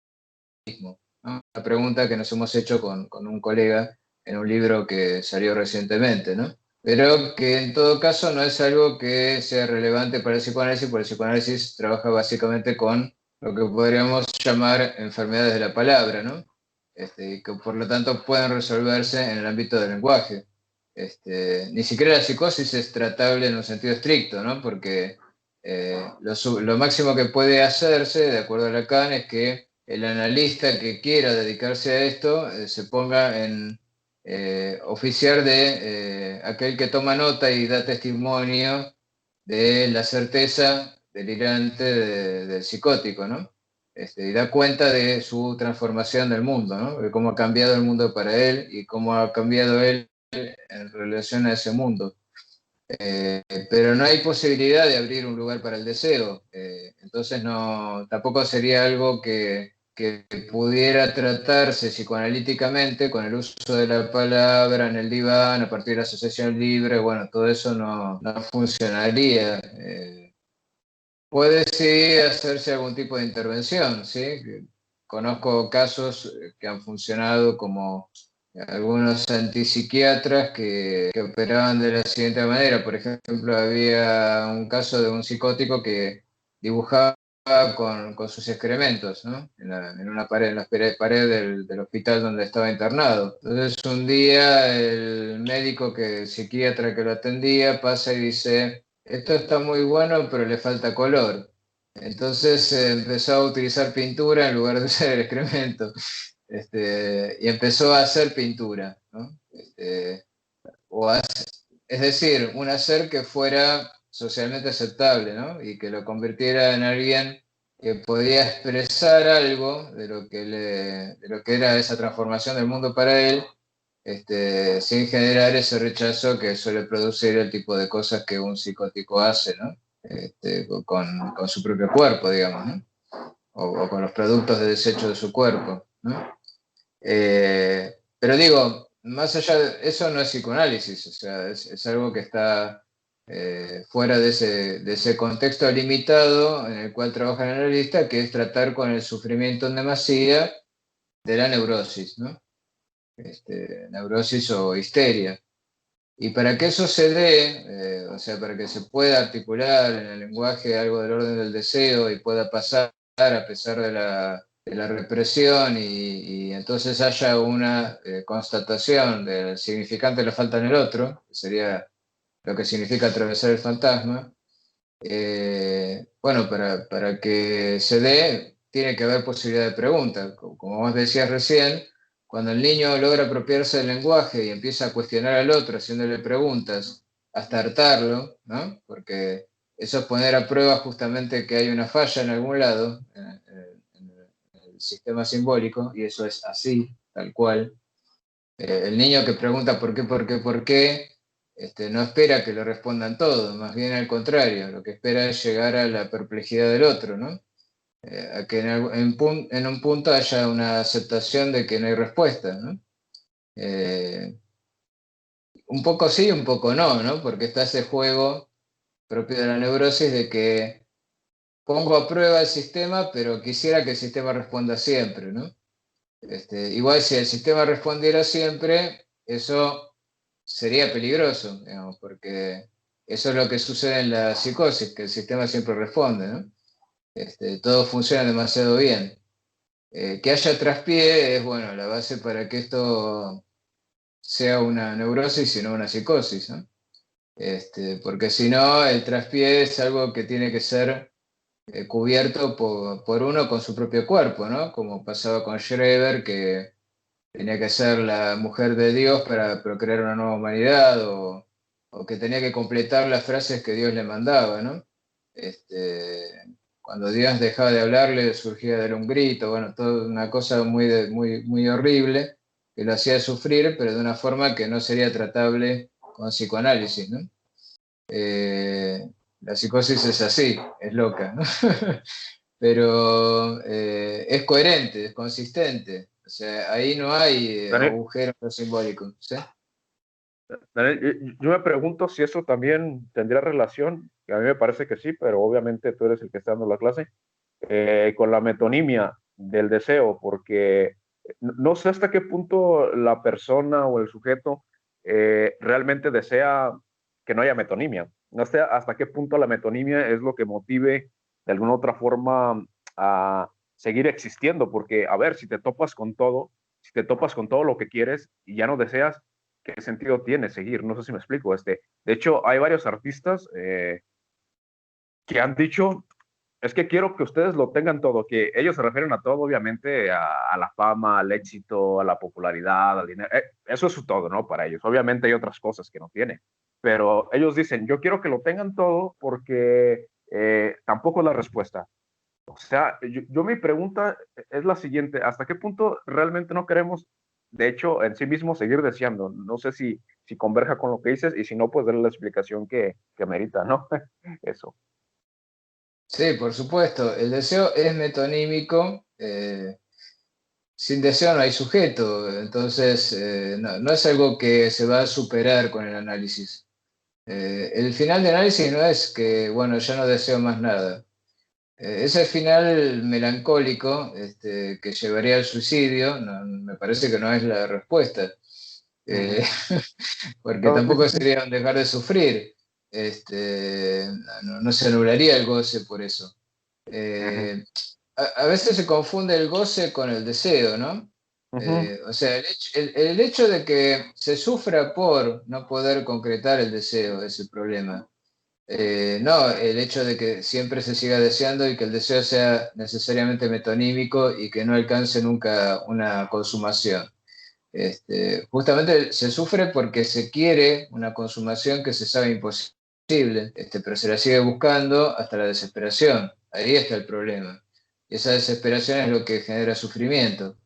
¿no? Una pregunta que nos hemos hecho con un colega en un libro que salió recientemente, ¿no? Pero que en todo caso no es algo que sea relevante para el psicoanálisis, porque el psicoanálisis trabaja básicamente con lo que podríamos llamar enfermedades de la palabra, ¿no? Y que por lo tanto pueden resolverse en el ámbito del lenguaje. Ni siquiera la psicosis es tratable en un sentido estricto, ¿no? Porque lo máximo que puede hacerse, de acuerdo a Lacan, es que el analista que quiera dedicarse a esto se ponga en oficiar de aquel que toma nota y da testimonio de la certeza delirante del psicótico, ¿no? Y da cuenta de su transformación del mundo, ¿no? De cómo ha cambiado el mundo para él y cómo ha cambiado él en relación a ese mundo. pero no hay posibilidad de abrir un lugar para el deseo. Entonces no, tampoco sería algo que pudiera tratarse psicoanalíticamente con el uso de la palabra en el diván, a partir de la asociación libre. Bueno, todo eso no funcionaría. Puede sí hacerse algún tipo de intervención, ¿sí? Conozco casos que han funcionado como algunos antipsiquiatras que operaban de la siguiente manera. Por ejemplo, había un caso de un psicótico que dibujaba con sus excrementos, ¿no? En una pared, en la pared del hospital donde estaba internado. Entonces, un día el médico, el psiquiatra que lo atendía, pasa y dice: esto está muy bueno, pero le falta color. Entonces empezó a utilizar pintura en lugar de usar el excremento. Y empezó a hacer pintura, ¿no? Es decir, un hacer que fuera socialmente aceptable, ¿no? Y que lo convirtiera en alguien que podía expresar algo de lo que era esa transformación del mundo para él, sin generar ese rechazo que suele producir el tipo de cosas que un psicótico hace, ¿no? Con su propio cuerpo, digamos, ¿no? O con los productos de desecho de su cuerpo, ¿no? Pero digo, más allá de eso no es psicoanálisis, o sea, es algo que está fuera de ese contexto limitado en el cual trabaja el analista, que es tratar con el sufrimiento en demasía de la neurosis, ¿no? Neurosis o histeria. Y para que eso se dé, o sea, para que se pueda articular en el lenguaje algo del orden del deseo y pueda pasar a pesar de la represión y entonces haya una constatación del significante de la falta en el otro, que sería lo que significa atravesar el fantasma, bueno, para que se dé, tiene que haber posibilidad de pregunta. Como vos decías recién, cuando el niño logra apropiarse del lenguaje y empieza a cuestionar al otro, haciéndole preguntas, hasta hartarlo, ¿no? Porque eso es poner a prueba justamente que hay una falla en algún lado, en el sistema simbólico, y eso es así, tal cual. El niño que pregunta por qué, no espera que le respondan todo, más bien al contrario, lo que espera es llegar a la perplejidad del otro, ¿no? A que en un punto haya una aceptación de que no hay respuesta, ¿no? Eh, un poco sí, un poco no, ¿no? Porque está ese juego propio de la neurosis de que pongo a prueba el sistema, pero quisiera que el sistema responda siempre, ¿no? Igual si el sistema respondiera siempre, eso sería peligroso, digamos, porque eso es lo que sucede en la psicosis, que el sistema siempre responde, ¿no? Todo funciona demasiado bien. Que haya traspié es, bueno, la base para que esto sea una neurosis y no una psicosis, ¿no? Porque si no, el traspié es algo que tiene que ser cubierto por uno con su propio cuerpo, ¿no? Como pasaba con Schreber, que tenía que ser la mujer de Dios para procrear una nueva humanidad, o que tenía que completar las frases que Dios le mandaba, ¿no? Este, Cuando Dios dejaba de hablarle, surgía de él un grito, bueno, toda una cosa muy horrible, que lo hacía sufrir, pero de una forma que no sería tratable con psicoanálisis, ¿no? La psicosis es así, es loca, ¿no? Pero es coherente, es consistente. O sea, ahí no hay Daniel, agujeros simbólicos, ¿sí? Daniel, yo me pregunto si eso también tendría relación, que a mí me parece que sí, pero obviamente tú eres el que está dando la clase, con la metonimia del deseo, porque no sé hasta qué punto la persona o el sujeto realmente desea que no haya metonimia. No sé hasta qué punto la metonimia es lo que motive de alguna otra forma a seguir existiendo, porque a ver, si te topas con todo, si te topas con todo lo que quieres y ya no deseas, ¿qué sentido tiene seguir? No sé si me explico. De hecho, hay varios artistas que han dicho, es que quiero que ustedes lo tengan todo, que ellos se refieren a todo, obviamente, a la fama, al éxito, a la popularidad, al dinero. Eso es su todo, ¿no? Para ellos. Obviamente hay otras cosas que no tienen, pero ellos dicen, yo quiero que lo tengan todo porque tampoco es la respuesta. O sea, yo mi pregunta es la siguiente, ¿hasta qué punto realmente no queremos de hecho, en sí mismo seguir deseando. No sé si converja con lo que dices y si no, pues darle la explicación que merita, ¿no? Eso. Sí, por supuesto. El deseo es metonímico. Sin deseo no hay sujeto. Entonces, no es algo que se va a superar con el análisis. El final de análisis no es que, bueno, ya no deseo más nada. Ese final melancólico que llevaría al suicidio, me parece que no es la respuesta. Ujú. Eh, porque No, tampoco sería un dejar de sufrir. No se anularía el goce por eso. ujú, Eh, a veces se confunde el goce con el deseo, ¿no? ujú, O sea, el hecho de que se sufra por no poder concretar el deseo es el problema. No, el hecho de que siempre se siga deseando y que el deseo sea necesariamente metonímico y que no alcance nunca una consumación. Justamente se sufre porque se quiere una consumación que se sabe imposible, pero se la sigue buscando hasta la desesperación. Ahí está el problema. Y esa desesperación es lo que genera sufrimiento.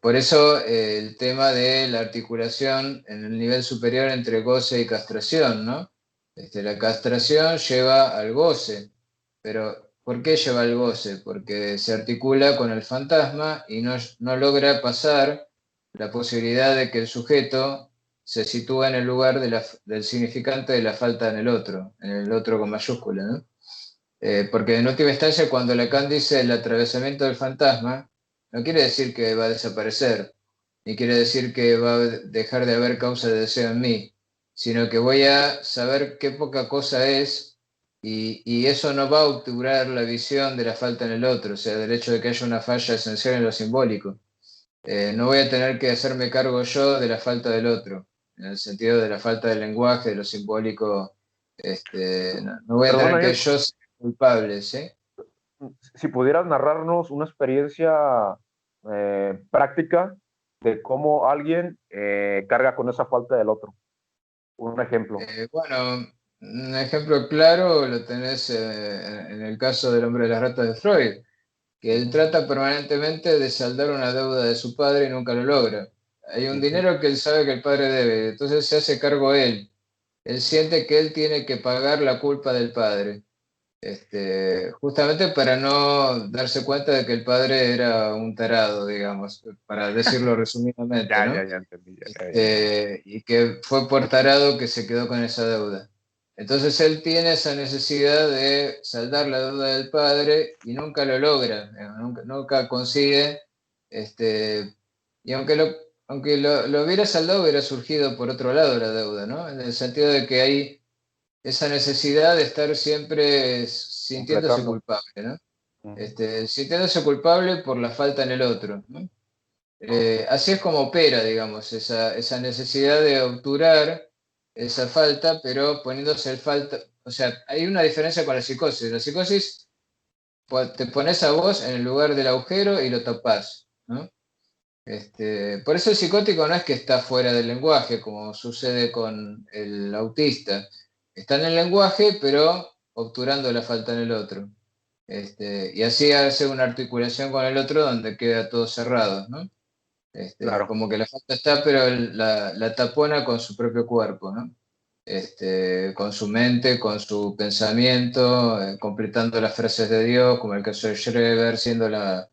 Por eso el tema de la articulación en el nivel superior entre goce y castración, ¿no? La castración lleva al goce, pero ¿por qué lleva al goce? Porque se articula con el fantasma y no logra pasar la posibilidad de que el sujeto se sitúa en el lugar del significante de la falta en el otro con mayúscula, ¿no? Porque en última instancia, cuando Lacan dice el atravesamiento del fantasma, no quiere decir que va a desaparecer, ni quiere decir que va a dejar de haber causa de deseo en mí, sino que voy a saber qué poca cosa es y eso no va a obturar la visión de la falta en el otro, o sea, del hecho de que haya una falla esencial en lo simbólico. No voy a tener que hacerme cargo yo de la falta del otro, en el sentido de la falta del lenguaje, de lo simbólico. No voy a Perdón, tener que Ariel, yo ser culpable, ¿sí? si pudieras narrarnos una experiencia práctica de cómo alguien carga con esa falta del otro. Un ejemplo. Bueno, un ejemplo claro lo tenés en el caso del hombre de las ratas de Freud, que él Ujú, trata permanentemente de saldar una deuda de su padre y nunca lo logra. Hay un ujú, dinero que él sabe que el padre debe, entonces se hace cargo él. Él siente que él tiene que pagar la culpa del padre. Justamente para no darse cuenta de que el padre era un tarado, digamos, para decirlo resumidamente, ¿no? ya entendí. Ya. Y que fue por tarado que se quedó con esa deuda. Entonces él tiene esa necesidad de saldar la deuda del padre y nunca lo logra, nunca consigue, y aunque lo hubiera saldado, hubiera surgido por otro lado la deuda, ¿no? En el sentido de que hay esa necesidad de estar siempre sintiéndose Completando. culpable, ¿no? Ujú, Sintiéndose culpable por la falta en el otro, ¿no? Así es como opera, digamos, esa necesidad de obturar esa falta, pero poniéndose el falta, o sea, hay una diferencia con la psicosis. La psicosis, te pones a vos en el lugar del agujero y lo tapás, ¿no? Por eso el psicótico no es que está fuera del lenguaje, como sucede con el autista. Está en el lenguaje, pero obturando la falta en el otro. Y así hace una articulación con el otro donde queda todo cerrado, ¿no? claro. Como que la falta está, pero él la tapona con su propio cuerpo, ¿no? Con su mente, con su pensamiento, completando las frases de Dios, como el caso de Schreber, siendo la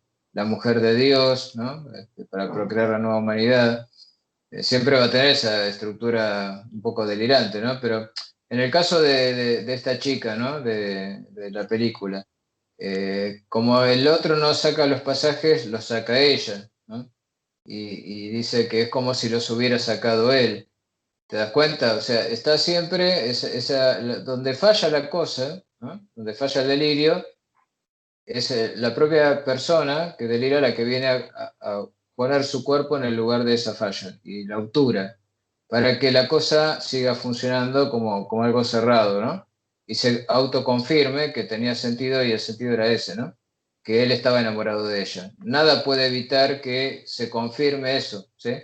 mujer de Dios, ¿no? Para procrear la nueva humanidad. Siempre va a tener esa estructura un poco delirante, ¿no? Pero en el caso de esta chica, ¿no? De la película, como el otro no saca los pasajes, los saca ella, ¿no? Y dice que es como si los hubiera sacado él. ¿Te das cuenta? O sea, está siempre donde falla la cosa, ¿no? Donde falla el delirio, es la propia persona que delira la que viene a poner su cuerpo en el lugar de esa falla y la obtura, para que la cosa siga funcionando como algo cerrado, ¿no? Y se autoconfirme que tenía sentido y el sentido era ese, ¿no? Que él estaba enamorado de ella. Nada puede evitar que se confirme eso, ¿sí?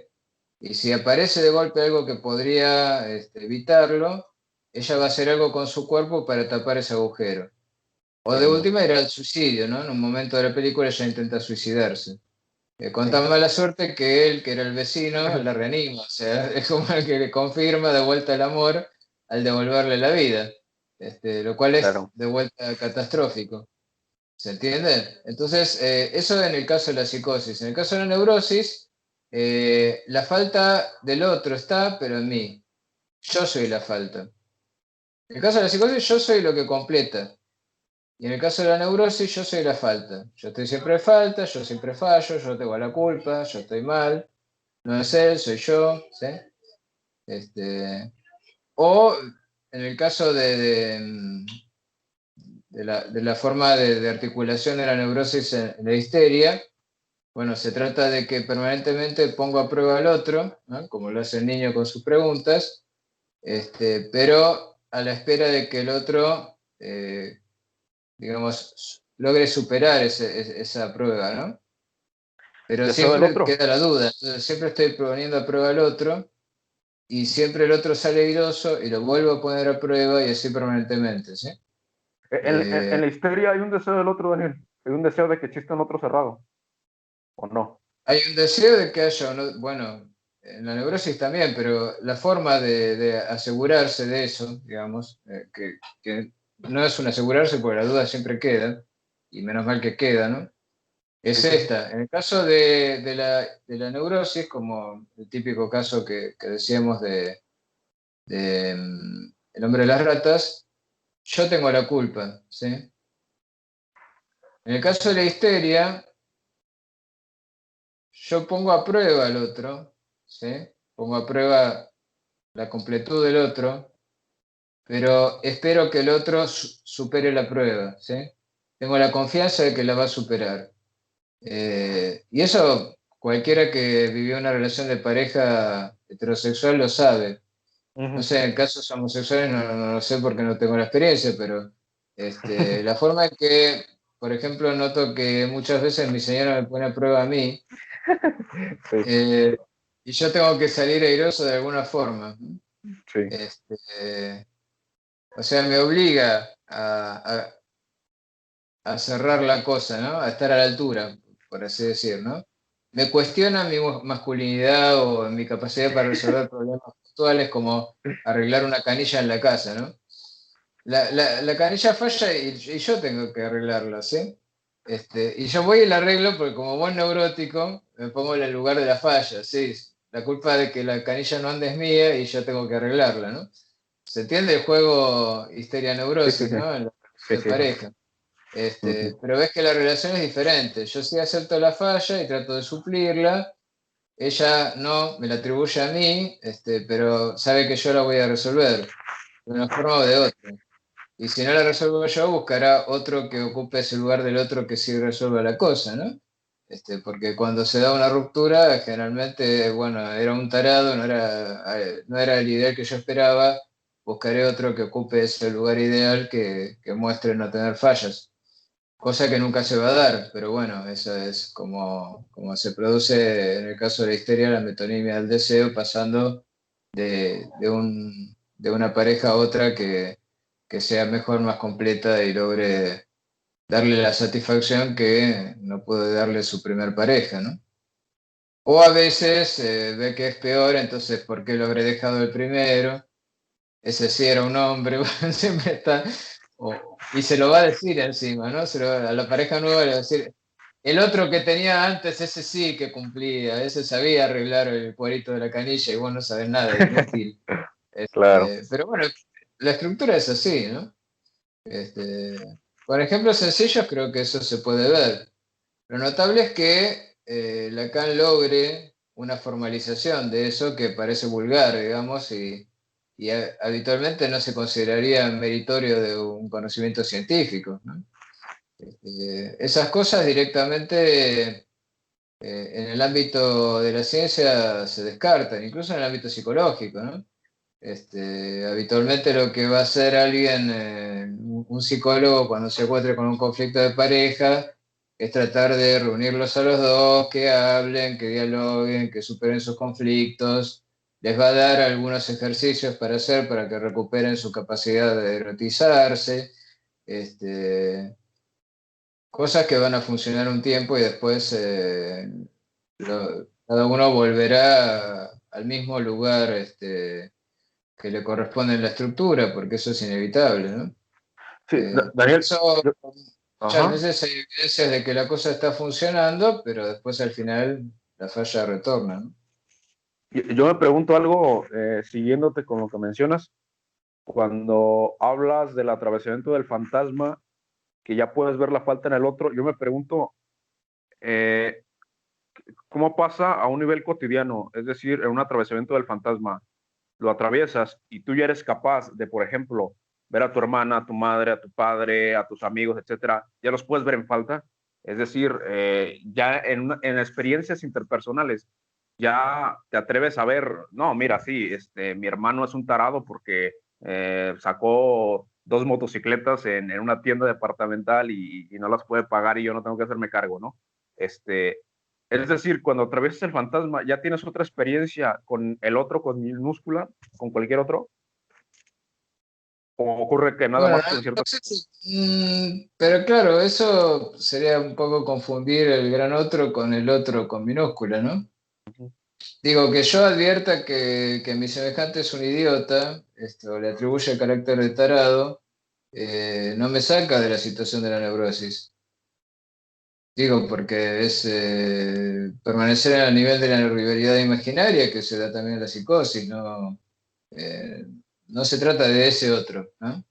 Y si aparece de golpe algo que podría evitarlo, ella va a hacer algo con su cuerpo para tapar ese agujero. O de Entiendo. última era el suicidio, ¿no? En un momento de la película ella intenta suicidarse. Con Sí, tan mala suerte que él, que era el vecino, la reanima. O sea, es como el que le confirma de vuelta el amor al devolverle la vida. Lo cual es claro. de vuelta catastrófico. ¿Se entiende? Entonces, eso en el caso de la psicosis. En el caso de la neurosis, la falta del otro está, pero en mí. Yo soy la falta. En el caso de la psicosis, yo soy lo que completa. Y en el caso de la neurosis, yo soy la falta. Yo estoy siempre de falta, yo siempre fallo, yo tengo la culpa, yo estoy mal. No es él, soy yo. ¿Sí? O en el caso de la forma de articulación de la neurosis en la histeria, bueno, se trata de que permanentemente pongo a prueba al otro, ¿no? Como lo hace el niño con sus preguntas, pero a la espera de que el otro, digamos, logre superar esa prueba, ¿no? Pero Deseo del siempre otro. queda la duda, entonces siempre estoy poniendo a prueba al otro y siempre el otro sale airoso y lo vuelvo a poner a prueba y así permanentemente, ¿sí? En la histeria hay un deseo del otro, Daniel. Hay un deseo de que exista un otro cerrado, ¿o no? Hay un deseo de que haya, bueno, en la neurosis también, pero la forma de asegurarse de eso, digamos, que no es un asegurarse porque la duda siempre queda, y menos mal que queda, ¿no? Es Sí, sí, sí. esta. En el caso de la neurosis, como el típico caso que decíamos de El hombre de las ratas, yo tengo la culpa, ¿sí? En el caso de la histeria, yo pongo a prueba al otro, ¿sí? Pongo a prueba la completud del otro, pero espero que el otro supere la prueba, ¿sí? Tengo la confianza de que la va a superar. Y eso cualquiera que vivió una relación de pareja heterosexual lo sabe. No Ujú. sé, en casos homosexuales no lo sé porque no tengo la experiencia, pero la forma en que, por ejemplo, noto que muchas veces mi señora me pone a prueba a mí, Sí, eh, y yo tengo que salir airoso de alguna forma. sí. Este, o sea, me obliga a cerrar la cosa, ¿no? A estar a la altura, por así decir, ¿no? Me cuestiona mi masculinidad o mi capacidad para resolver problemas actuales como arreglar una canilla en la casa, ¿no? La canilla falla y yo tengo que arreglarla, ¿sí? Y yo voy y la arreglo porque como buen neurótico me pongo en el lugar de la falla, ¿sí? La culpa de que la canilla no ande es mía y yo tengo que arreglarla, ¿no? ¿Se entiende el juego Sí, sí, histeria-neurosis, sí. ¿no? En la Sí, relación de sí, sí. pareja. Ujú. Pero ves que la relación es diferente. Yo sí acepto la falla y trato de suplirla. Ella no, me la atribuye a mí, pero sabe que yo la voy a resolver de una forma o de otra. Y si no la resuelvo yo, buscará otro que ocupe ese lugar del otro que sí resuelva la cosa, ¿no? Porque cuando se da una ruptura, generalmente, bueno, era un tarado, no era el ideal que yo esperaba, buscaré otro que ocupe ese lugar ideal que muestre no tener fallas. Cosa que nunca se va a dar, pero bueno, eso es como se produce en el caso de la histeria, la metonimia del deseo, pasando de una pareja a otra que sea mejor, más completa y logre darle la satisfacción que no puede darle su primer pareja, ¿no? O a veces ve que es peor, entonces, ¿por qué lo habré dejado el primero? Ese sí era un hombre, bueno, siempre está, y se lo va a decir encima, ¿no? A la pareja nueva le va a decir, el otro que tenía antes, ese sí que cumplía, ese sabía arreglar el cuadrito de la canilla y vos no sabés nada, inútil. Claro. Pero bueno, la estructura es así, ¿no? Este, por ejemplo, sencillos creo que eso se puede ver. Lo notable es que Lacan logre una formalización de eso que parece vulgar, digamos, y habitualmente no se consideraría meritorio de un conocimiento científico, ¿no? Esas cosas directamente en el ámbito de la ciencia se descartan, incluso en el ámbito psicológico, ¿no? Habitualmente lo que va a hacer alguien, un psicólogo, cuando se encuentre con un conflicto de pareja, es tratar de reunirlos a los dos, que hablen, que dialoguen, que superen sus conflictos. Les va a dar algunos ejercicios para hacer para que recuperen su capacidad de erotizarse, este, cosas que van a funcionar un tiempo y después cada uno volverá al mismo lugar que le corresponde en la estructura, porque eso es inevitable, ¿no? Sí, Por Daniel, eso yo- muchas ajá. veces hay evidencias de que la cosa está funcionando, pero después al final la falla retorna, ¿no? Yo me pregunto algo, siguiéndote con lo que mencionas, cuando hablas del atravesamiento del fantasma, que ya puedes ver la falta en el otro, yo me pregunto, eh, ¿cómo pasa a un nivel cotidiano? Es decir, en un atravesamiento del fantasma, lo atraviesas y tú ya eres capaz de, por ejemplo, ver a tu hermana, a tu madre, a tu padre, a tus amigos, etcétera, ya los puedes ver en falta. Es decir, ya en experiencias interpersonales, ya te atreves a ver, no, mira, sí, mi hermano es un tarado porque sacó dos motocicletas en una tienda departamental y no las puede pagar y yo no tengo que hacerme cargo, ¿no? Es decir, cuando atraviesas el fantasma, ya tienes otra experiencia con el otro, con minúscula, con cualquier otro, o ocurre que nada Bueno, más con no ciertas. sé pero claro, eso sería un poco confundir el gran otro con el otro con minúscula, ¿no? Digo, que yo advierta que mi semejante es un idiota, esto le atribuye el carácter de tarado, no me saca de la situación de la neurosis. Digo, porque es permanecer a nivel de la rivalidad imaginaria que se da también en la psicosis, ¿no? Eh, no se trata de ese otro, ¿no? Mm,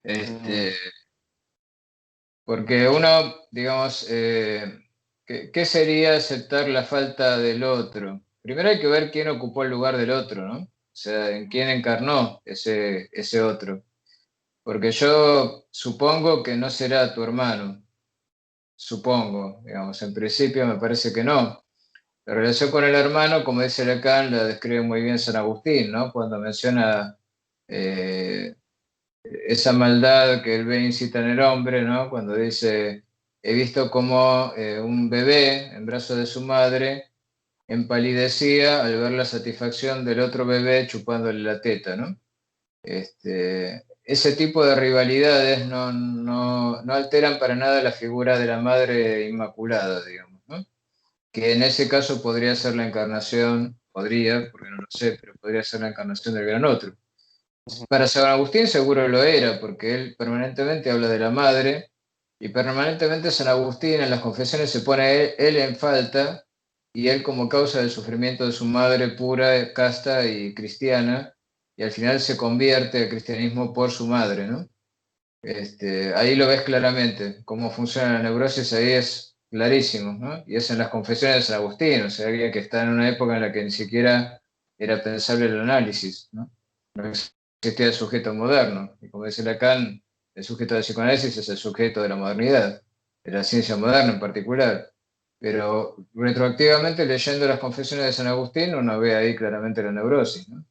Este, porque uno, digamos, ¿qué sería aceptar la falta del otro? Primero hay que ver quién ocupó el lugar del otro, ¿no? O sea, en quién encarnó ese otro. Porque yo supongo que no será tu hermano, supongo, digamos, en principio me parece que no. La relación con el hermano, como dice Lacan, la describe muy bien San Agustín, ¿no? Cuando menciona eh, esa maldad que él ve incita en el hombre, ¿no? Cuando dice, he visto como un bebé en brazos de su madre empalidecía al ver la satisfacción del otro bebé chupándole la teta, ¿no? Ese tipo de rivalidades no alteran para nada la figura de la madre inmaculada, digamos, ¿no? Que en ese caso podría ser la encarnación, podría, porque no lo sé, pero podría ser la encarnación del gran otro. ujú. Para San Agustín seguro lo era, porque él permanentemente habla de la madre y permanentemente San Agustín en las confesiones se pone él en falta y él como causa del sufrimiento de su madre pura, casta y cristiana, y al final se convierte al cristianismo por su madre, ¿no? Ahí lo ves claramente, cómo funciona la neurosis, ahí es clarísimo, ¿no? Y es en las confesiones de San Agustín, o sea, alguien que está en una época en la que ni siquiera era pensable el análisis, ¿no? No existía el sujeto moderno, y como dice Lacan, el sujeto del psicoanálisis es el sujeto de la modernidad, de la ciencia moderna en particular. Pero retroactivamente, leyendo las confesiones de San Agustín, uno ve ahí claramente la neurosis, ¿no?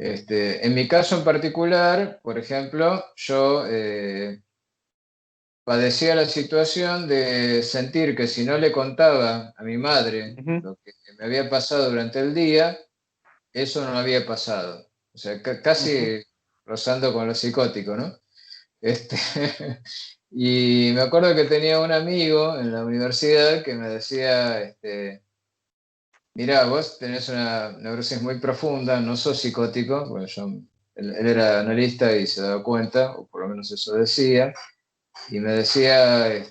En mi caso en particular, por ejemplo, yo padecía la situación de sentir que si no le contaba a mi madre Ujú. lo que me había pasado durante el día, eso no había pasado. O sea, Ujú. casi rozando con lo psicótico, ¿no? Este, y me acuerdo que tenía un amigo en la universidad que me decía, mirá, vos tenés una neurosis muy profunda, no sos psicótico, bueno, él era analista y se daba cuenta, o por lo menos eso decía, y me decía,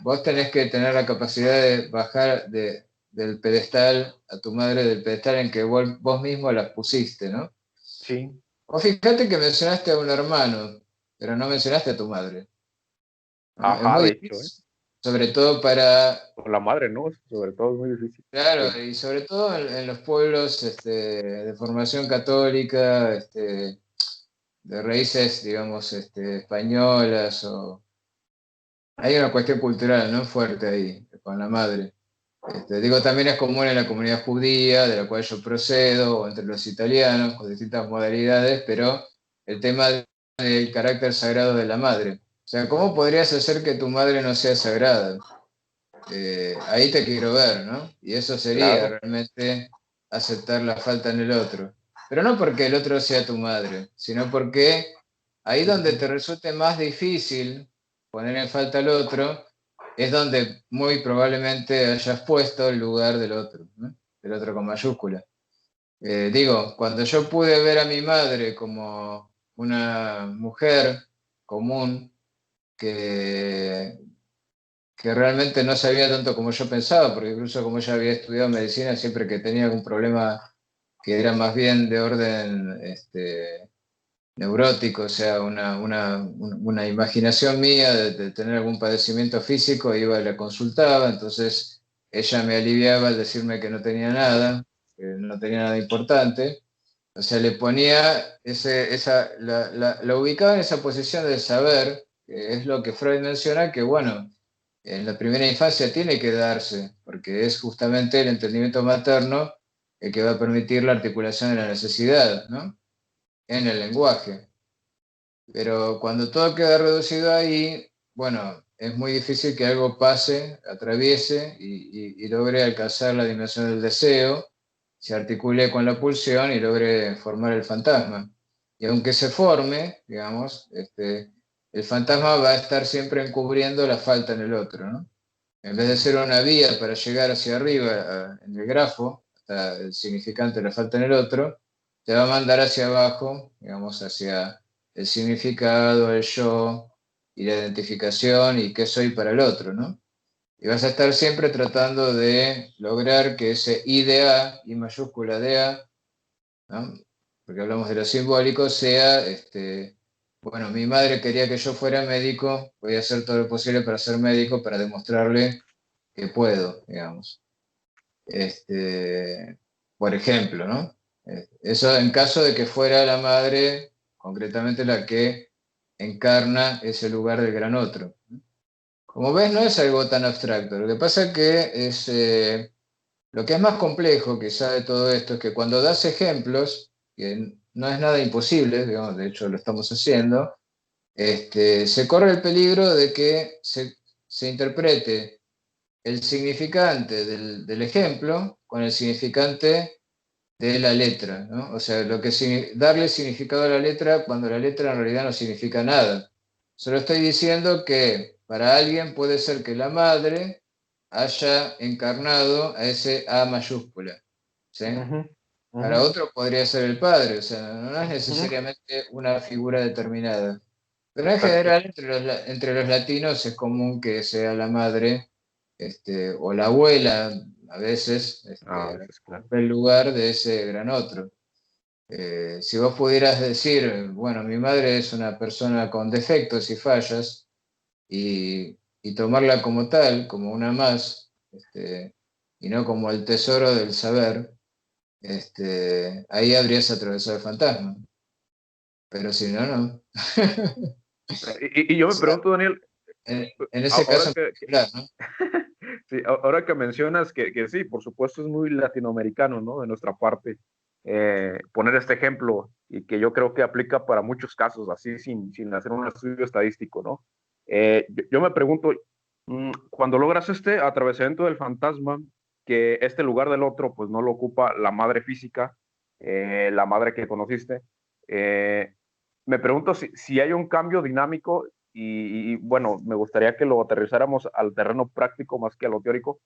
vos tenés que tener la capacidad de bajar del pedestal a tu madre, del pedestal en que vos mismo la pusiste, ¿no? Sí, Vos fíjate que mencionaste a un hermano, pero no mencionaste a tu madre, ¿no? Es ajá, muy de hecho, difícil, sobre todo para, con la madre, ¿no? Sobre todo es muy difícil. Sí. claro, y sobre todo en los pueblos de formación católica, de raíces, digamos, españolas, o hay una cuestión cultural, ¿no? Fuerte ahí, con la madre. Digo, también es común en la comunidad judía, de la cual yo procedo, o entre los italianos, con distintas modalidades, pero el tema del carácter sagrado de la madre. O sea, ¿cómo podrías hacer que tu madre no sea sagrada? Ahí te quiero ver, ¿no? Y eso sería Claro. realmente aceptar la falta en el otro. Pero no porque el otro sea tu madre, sino porque ahí donde Ujú. te resulte más difícil poner en falta al otro, es donde muy probablemente hayas puesto el lugar del otro, ¿no? Del otro con mayúscula. Digo, cuando yo pude ver a mi madre como una mujer común que, que realmente no sabía tanto como yo pensaba, porque incluso como ella había estudiado medicina, siempre que tenía algún problema que era más bien de orden neurótico, o sea, una imaginación mía de tener algún padecimiento físico, iba y la consultaba, entonces ella me aliviaba al decirme que no tenía nada, que no tenía nada importante. O sea, le ponía la ubicaba en esa posición de saber, que es lo que Freud menciona, que bueno, en la primera infancia tiene que darse, porque es justamente el entendimiento materno el que va a permitir la articulación de la necesidad, ¿no? En el lenguaje. Pero cuando todo queda reducido ahí, bueno, es muy difícil que algo pase, atraviese y logre alcanzar la dimensión del deseo, se articule con la pulsión y logre formar el fantasma. Y aunque se forme, digamos, el fantasma va a estar siempre encubriendo la falta en el otro, ¿no? En vez de ser una vía para llegar hacia arriba en el grafo, hasta el significante de la falta en el otro, te va a mandar hacia abajo, digamos, hacia el significado, el yo y la identificación y qué soy para el otro, ¿no? Y vas a estar siempre tratando de lograr que ese I de A, I mayúscula de A, ¿no? Porque hablamos de lo simbólico, sea, bueno, mi madre quería que yo fuera médico, voy a hacer todo lo posible para ser médico, para demostrarle que puedo, digamos. Este, por ejemplo, ¿no? Eso en caso de que fuera la madre, concretamente la que encarna ese lugar del gran otro. Como ves, no es algo tan abstracto. Lo que pasa es que lo que es más complejo quizá de todo esto es que cuando das ejemplos, que no es nada imposible, digamos, de hecho lo estamos haciendo, se corre el peligro de que se interprete el significante del ejemplo con el significante de la letra, ¿no? O sea, darle significado a la letra cuando la letra en realidad no significa nada. Solo estoy diciendo que para alguien puede ser que la madre haya encarnado a ese A mayúscula, ¿sí? Ujú, ujú, Para otro podría ser el padre, o sea, no es ujú. necesariamente una figura determinada. Pero en Exacto. general, entre los latinos es común que sea la madre o la abuela, a veces, A veces, claro. el lugar de ese gran otro. Si vos pudieras decir, bueno, mi madre es una persona con defectos y fallas, y tomarla como tal, como una más, y no como el tesoro del saber, ahí habrías atravesado el fantasma. Pero si no, no. Y yo O me sea, pregunto, Daniel, en ese ahora caso en particular, ¿no? sí, ahora que mencionas que sí, por supuesto es muy latinoamericano, ¿no? De nuestra parte, poner este ejemplo y que yo creo que aplica para muchos casos, así sin hacer un estudio estadístico, ¿no? Yo me pregunto, cuando logras este atravesamiento del fantasma, que este lugar del otro, pues no lo ocupa la madre física, la madre que conociste, eh, me pregunto si hay un cambio dinámico bueno, me gustaría que lo aterrizáramos al terreno práctico más que a lo teórico.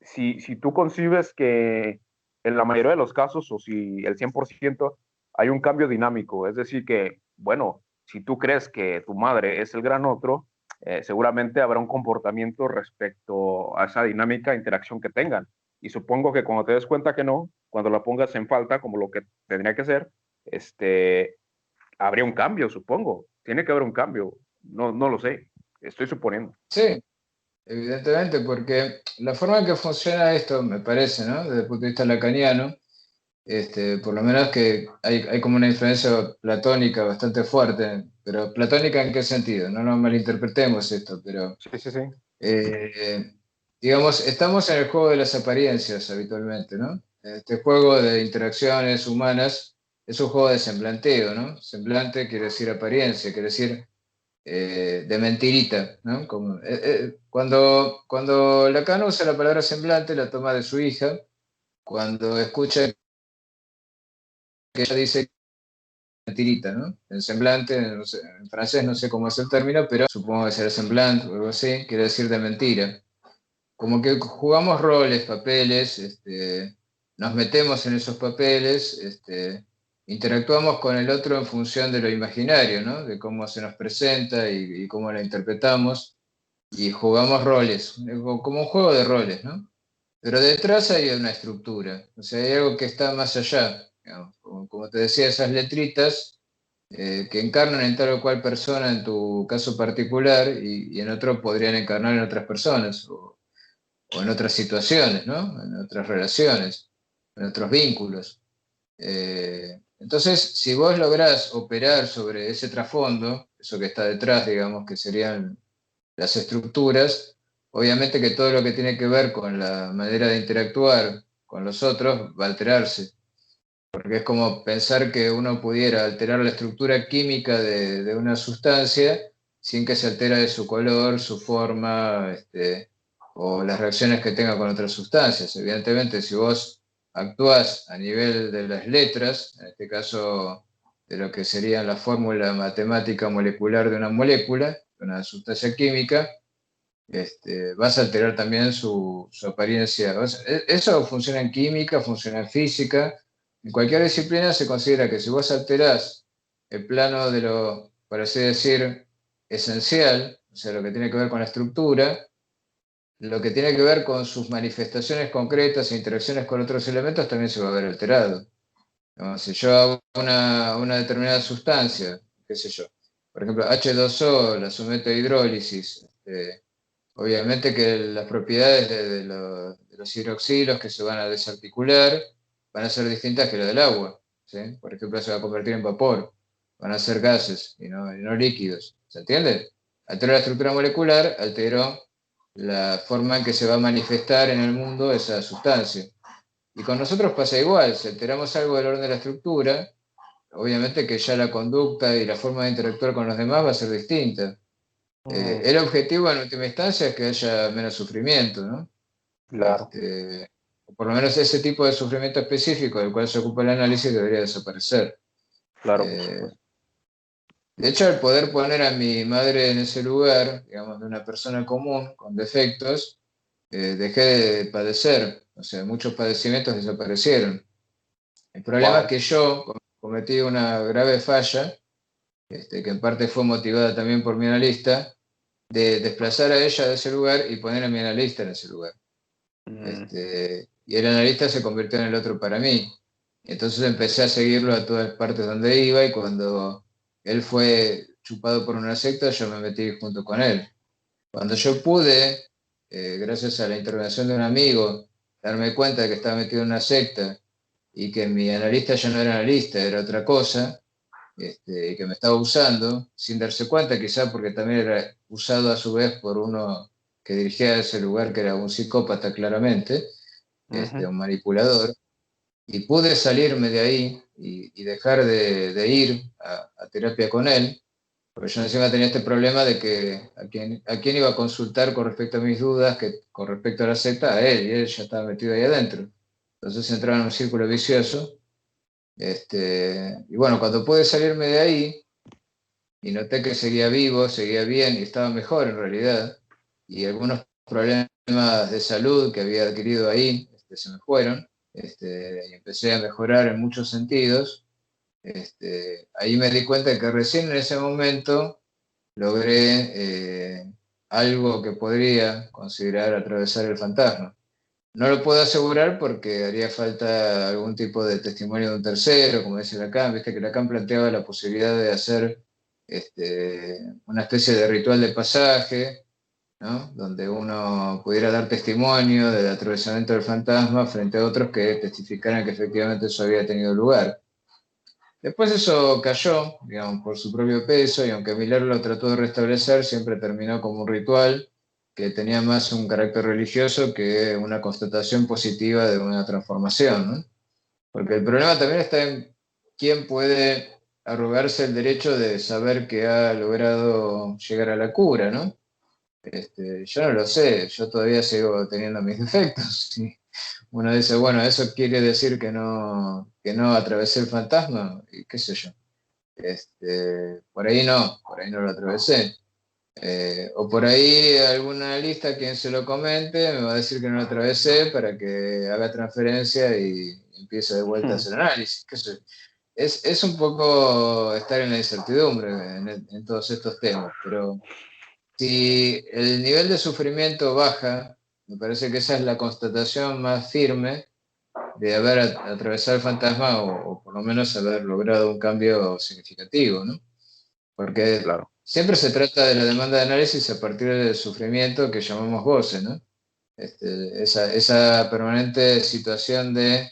Si tú concibes que en la mayoría de los casos, o si el 100% hay un cambio dinámico, es decir, que, bueno, si tú crees que tu madre es el gran otro, seguramente habrá un comportamiento respecto a esa dinámica, interacción que tengan. Y supongo que cuando te des cuenta que no, cuando la pongas en falta, como lo que tendría que ser, habría un cambio, supongo. Tiene que haber un cambio. No, no lo sé. Estoy suponiendo. Sí, evidentemente, porque la forma en que funciona esto, me parece, ¿no? Desde el punto de vista lacaniano, por lo menos que hay como una influencia platónica bastante fuerte, pero platónica ¿en qué sentido? No nos malinterpretemos esto, pero Sí, sí, sí. eh, digamos, estamos en el juego de las apariencias habitualmente, ¿no? Este juego de interacciones humanas es un juego de semblanteo, ¿no? Semblante quiere decir apariencia, quiere decir de mentirita, ¿no? Cuando Lacan usa la palabra semblante, la toma de su hija, cuando escucha que ella dice tirita, ¿no? El semblante, no sé, en francés no sé cómo es el término, pero supongo que será semblante o algo así, quiere decir de mentira. Como que jugamos roles, papeles, nos metemos en esos papeles, interactuamos con el otro en función de lo imaginario, ¿no? De cómo se nos presenta y cómo lo interpretamos, y jugamos roles, como un juego de roles, ¿no? Pero detrás hay una estructura, o sea, hay algo que está más allá, digamos. Como te decía, esas letritas que encarnan en tal o cual persona en tu caso particular y en otro podrían encarnar en otras personas o en otras situaciones, ¿no? En otras relaciones, en otros vínculos. Entonces, si vos lográs operar sobre ese trasfondo, eso que está detrás, digamos, que serían las estructuras, obviamente que todo lo que tiene que ver con la manera de interactuar con los otros va a alterarse, porque es como pensar que uno pudiera alterar la estructura química de una sustancia sin que se altere su color, su forma, o las reacciones que tenga con otras sustancias. Evidentemente, si vos actuás a nivel de las letras, en este caso de lo que sería la fórmula matemática molecular de una sustancia química, vas a alterar también su apariencia. Eso funciona en química, funciona en física. En cualquier disciplina se considera que si vos alterás el plano de lo, por así decir, esencial, o sea, lo que tiene que ver con la estructura, lo que tiene que ver con sus manifestaciones concretas e interacciones con otros elementos también se va a ver alterado. ¿No? Si yo hago una determinada sustancia, qué sé yo, por ejemplo, H2O, la someto a hidrólisis, obviamente que las propiedades de los hidroxilos que se van a desarticular van a ser distintas que las del agua. ¿Sí? Por ejemplo, se va a convertir en vapor, van a ser gases y no líquidos. ¿Se entiende? Alteró la estructura molecular, alteró la forma en que se va a manifestar en el mundo esa sustancia. Y con nosotros pasa igual, si alteramos algo del orden de la estructura, obviamente que ya la conducta y la forma de interactuar con los demás va a ser distinta. Mm, El objetivo en última instancia es que haya menos sufrimiento, ¿no? claro, O por lo menos ese tipo de sufrimiento específico del cual se ocupa el análisis debería desaparecer. claro, por Eh, supuesto. de hecho, al poder poner a mi madre en ese lugar, digamos, de una persona común con defectos, dejé de padecer, o sea, muchos padecimientos desaparecieron. El problema es Wow. que yo cometí una grave falla, que en parte fue motivada también por mi analista, de desplazar a ella de ese lugar y poner a mi analista en ese lugar. Mm, Y el analista se convirtió en el otro para mí. Entonces empecé a seguirlo a todas partes donde iba y cuando él fue chupado por una secta, yo me metí junto con él. Cuando yo pude, gracias a la intervención de un amigo, darme cuenta de que estaba metido en una secta y que mi analista ya no era analista, era otra cosa, y que me estaba usando, sin darse cuenta, quizá porque también era usado a su vez por uno que dirigía ese lugar, que era un psicópata claramente, ujú. un manipulador, y pude salirme de ahí y dejar de ir a terapia con él, porque yo encima tenía este problema de que a quién iba a consultar con respecto a mis dudas, que con respecto a la secta, a él, y él ya estaba metido ahí adentro. Entonces entraba en un círculo vicioso. Y bueno, cuando pude salirme de ahí y noté que seguía vivo, seguía bien y estaba mejor en realidad, y algunos problemas de salud que había adquirido ahí se me fueron, y empecé a mejorar en muchos sentidos. Ahí me di cuenta que recién en ese momento logré algo que podría considerar atravesar el fantasma. No lo puedo asegurar porque haría falta algún tipo de testimonio de un tercero, como dice Lacan. Viste que Lacan planteaba la posibilidad de hacer una especie de ritual de pasaje, ¿no? Donde uno pudiera dar testimonio del atravesamiento del fantasma frente a otros que testificaran que efectivamente eso había tenido lugar. Después eso cayó, digamos, por su propio peso, y aunque Miller lo trató de restablecer, siempre terminó como un ritual que tenía más un carácter religioso que una constatación positiva de una transformación, ¿no? Porque el problema también está en quién puede arrogarse el derecho de saber que ha logrado llegar a la cura, ¿no? Yo no lo sé, yo todavía sigo teniendo mis defectos. ¿Sí? Uno dice, bueno, eso quiere decir que no atravesé el fantasma, y qué sé yo. Por ahí no lo atravesé. O por ahí algún analista, quien se lo comente, me va a decir que no lo atravesé para que haga transferencia y empiece de vuelta a hacer análisis. ¿Qué sé? Es un poco estar en la incertidumbre en todos estos temas, pero si el nivel de sufrimiento baja, me parece que esa es la constatación más firme de haber atravesado el fantasma o por lo menos haber logrado un cambio significativo, ¿no? Porque Claro. siempre se trata de la demanda de análisis a partir del sufrimiento que llamamos goce, ¿no? Esa permanente situación de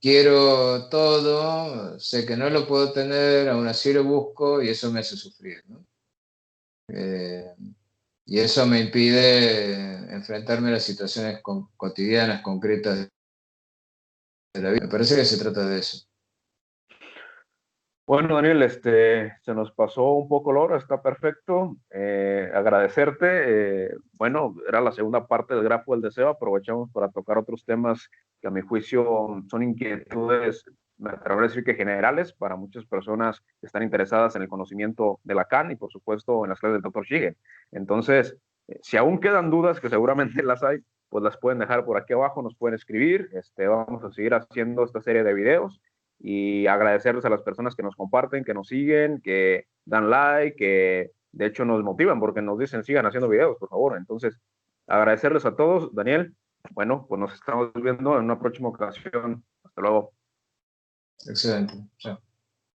quiero todo, sé que no lo puedo tener, aún así lo busco y eso me hace sufrir, ¿no? Eh, y eso me impide enfrentarme a las situaciones cotidianas, concretas de la vida. Me parece que se trata de eso. Bueno, Daniel, se nos pasó un poco la hora, está perfecto. Agradecerte. Bueno, era la segunda parte del grafo del deseo. Aprovechamos para tocar otros temas que a mi juicio son inquietudes, me atrevo a decir que generales para muchas personas que están interesadas en el conocimiento de Lacan y por supuesto en las clases del doctor Shige. Entonces, si aún quedan dudas, que seguramente las hay, pues las pueden dejar por aquí abajo, nos pueden escribir. Vamos a seguir haciendo esta serie de videos y agradecerles a las personas que nos comparten, que nos siguen, que dan like, que de hecho nos motivan porque nos dicen sigan haciendo videos, por favor. Entonces, agradecerles a todos. Daniel, bueno, pues nos estamos viendo en una próxima ocasión. Hasta luego. Excelente. Chao.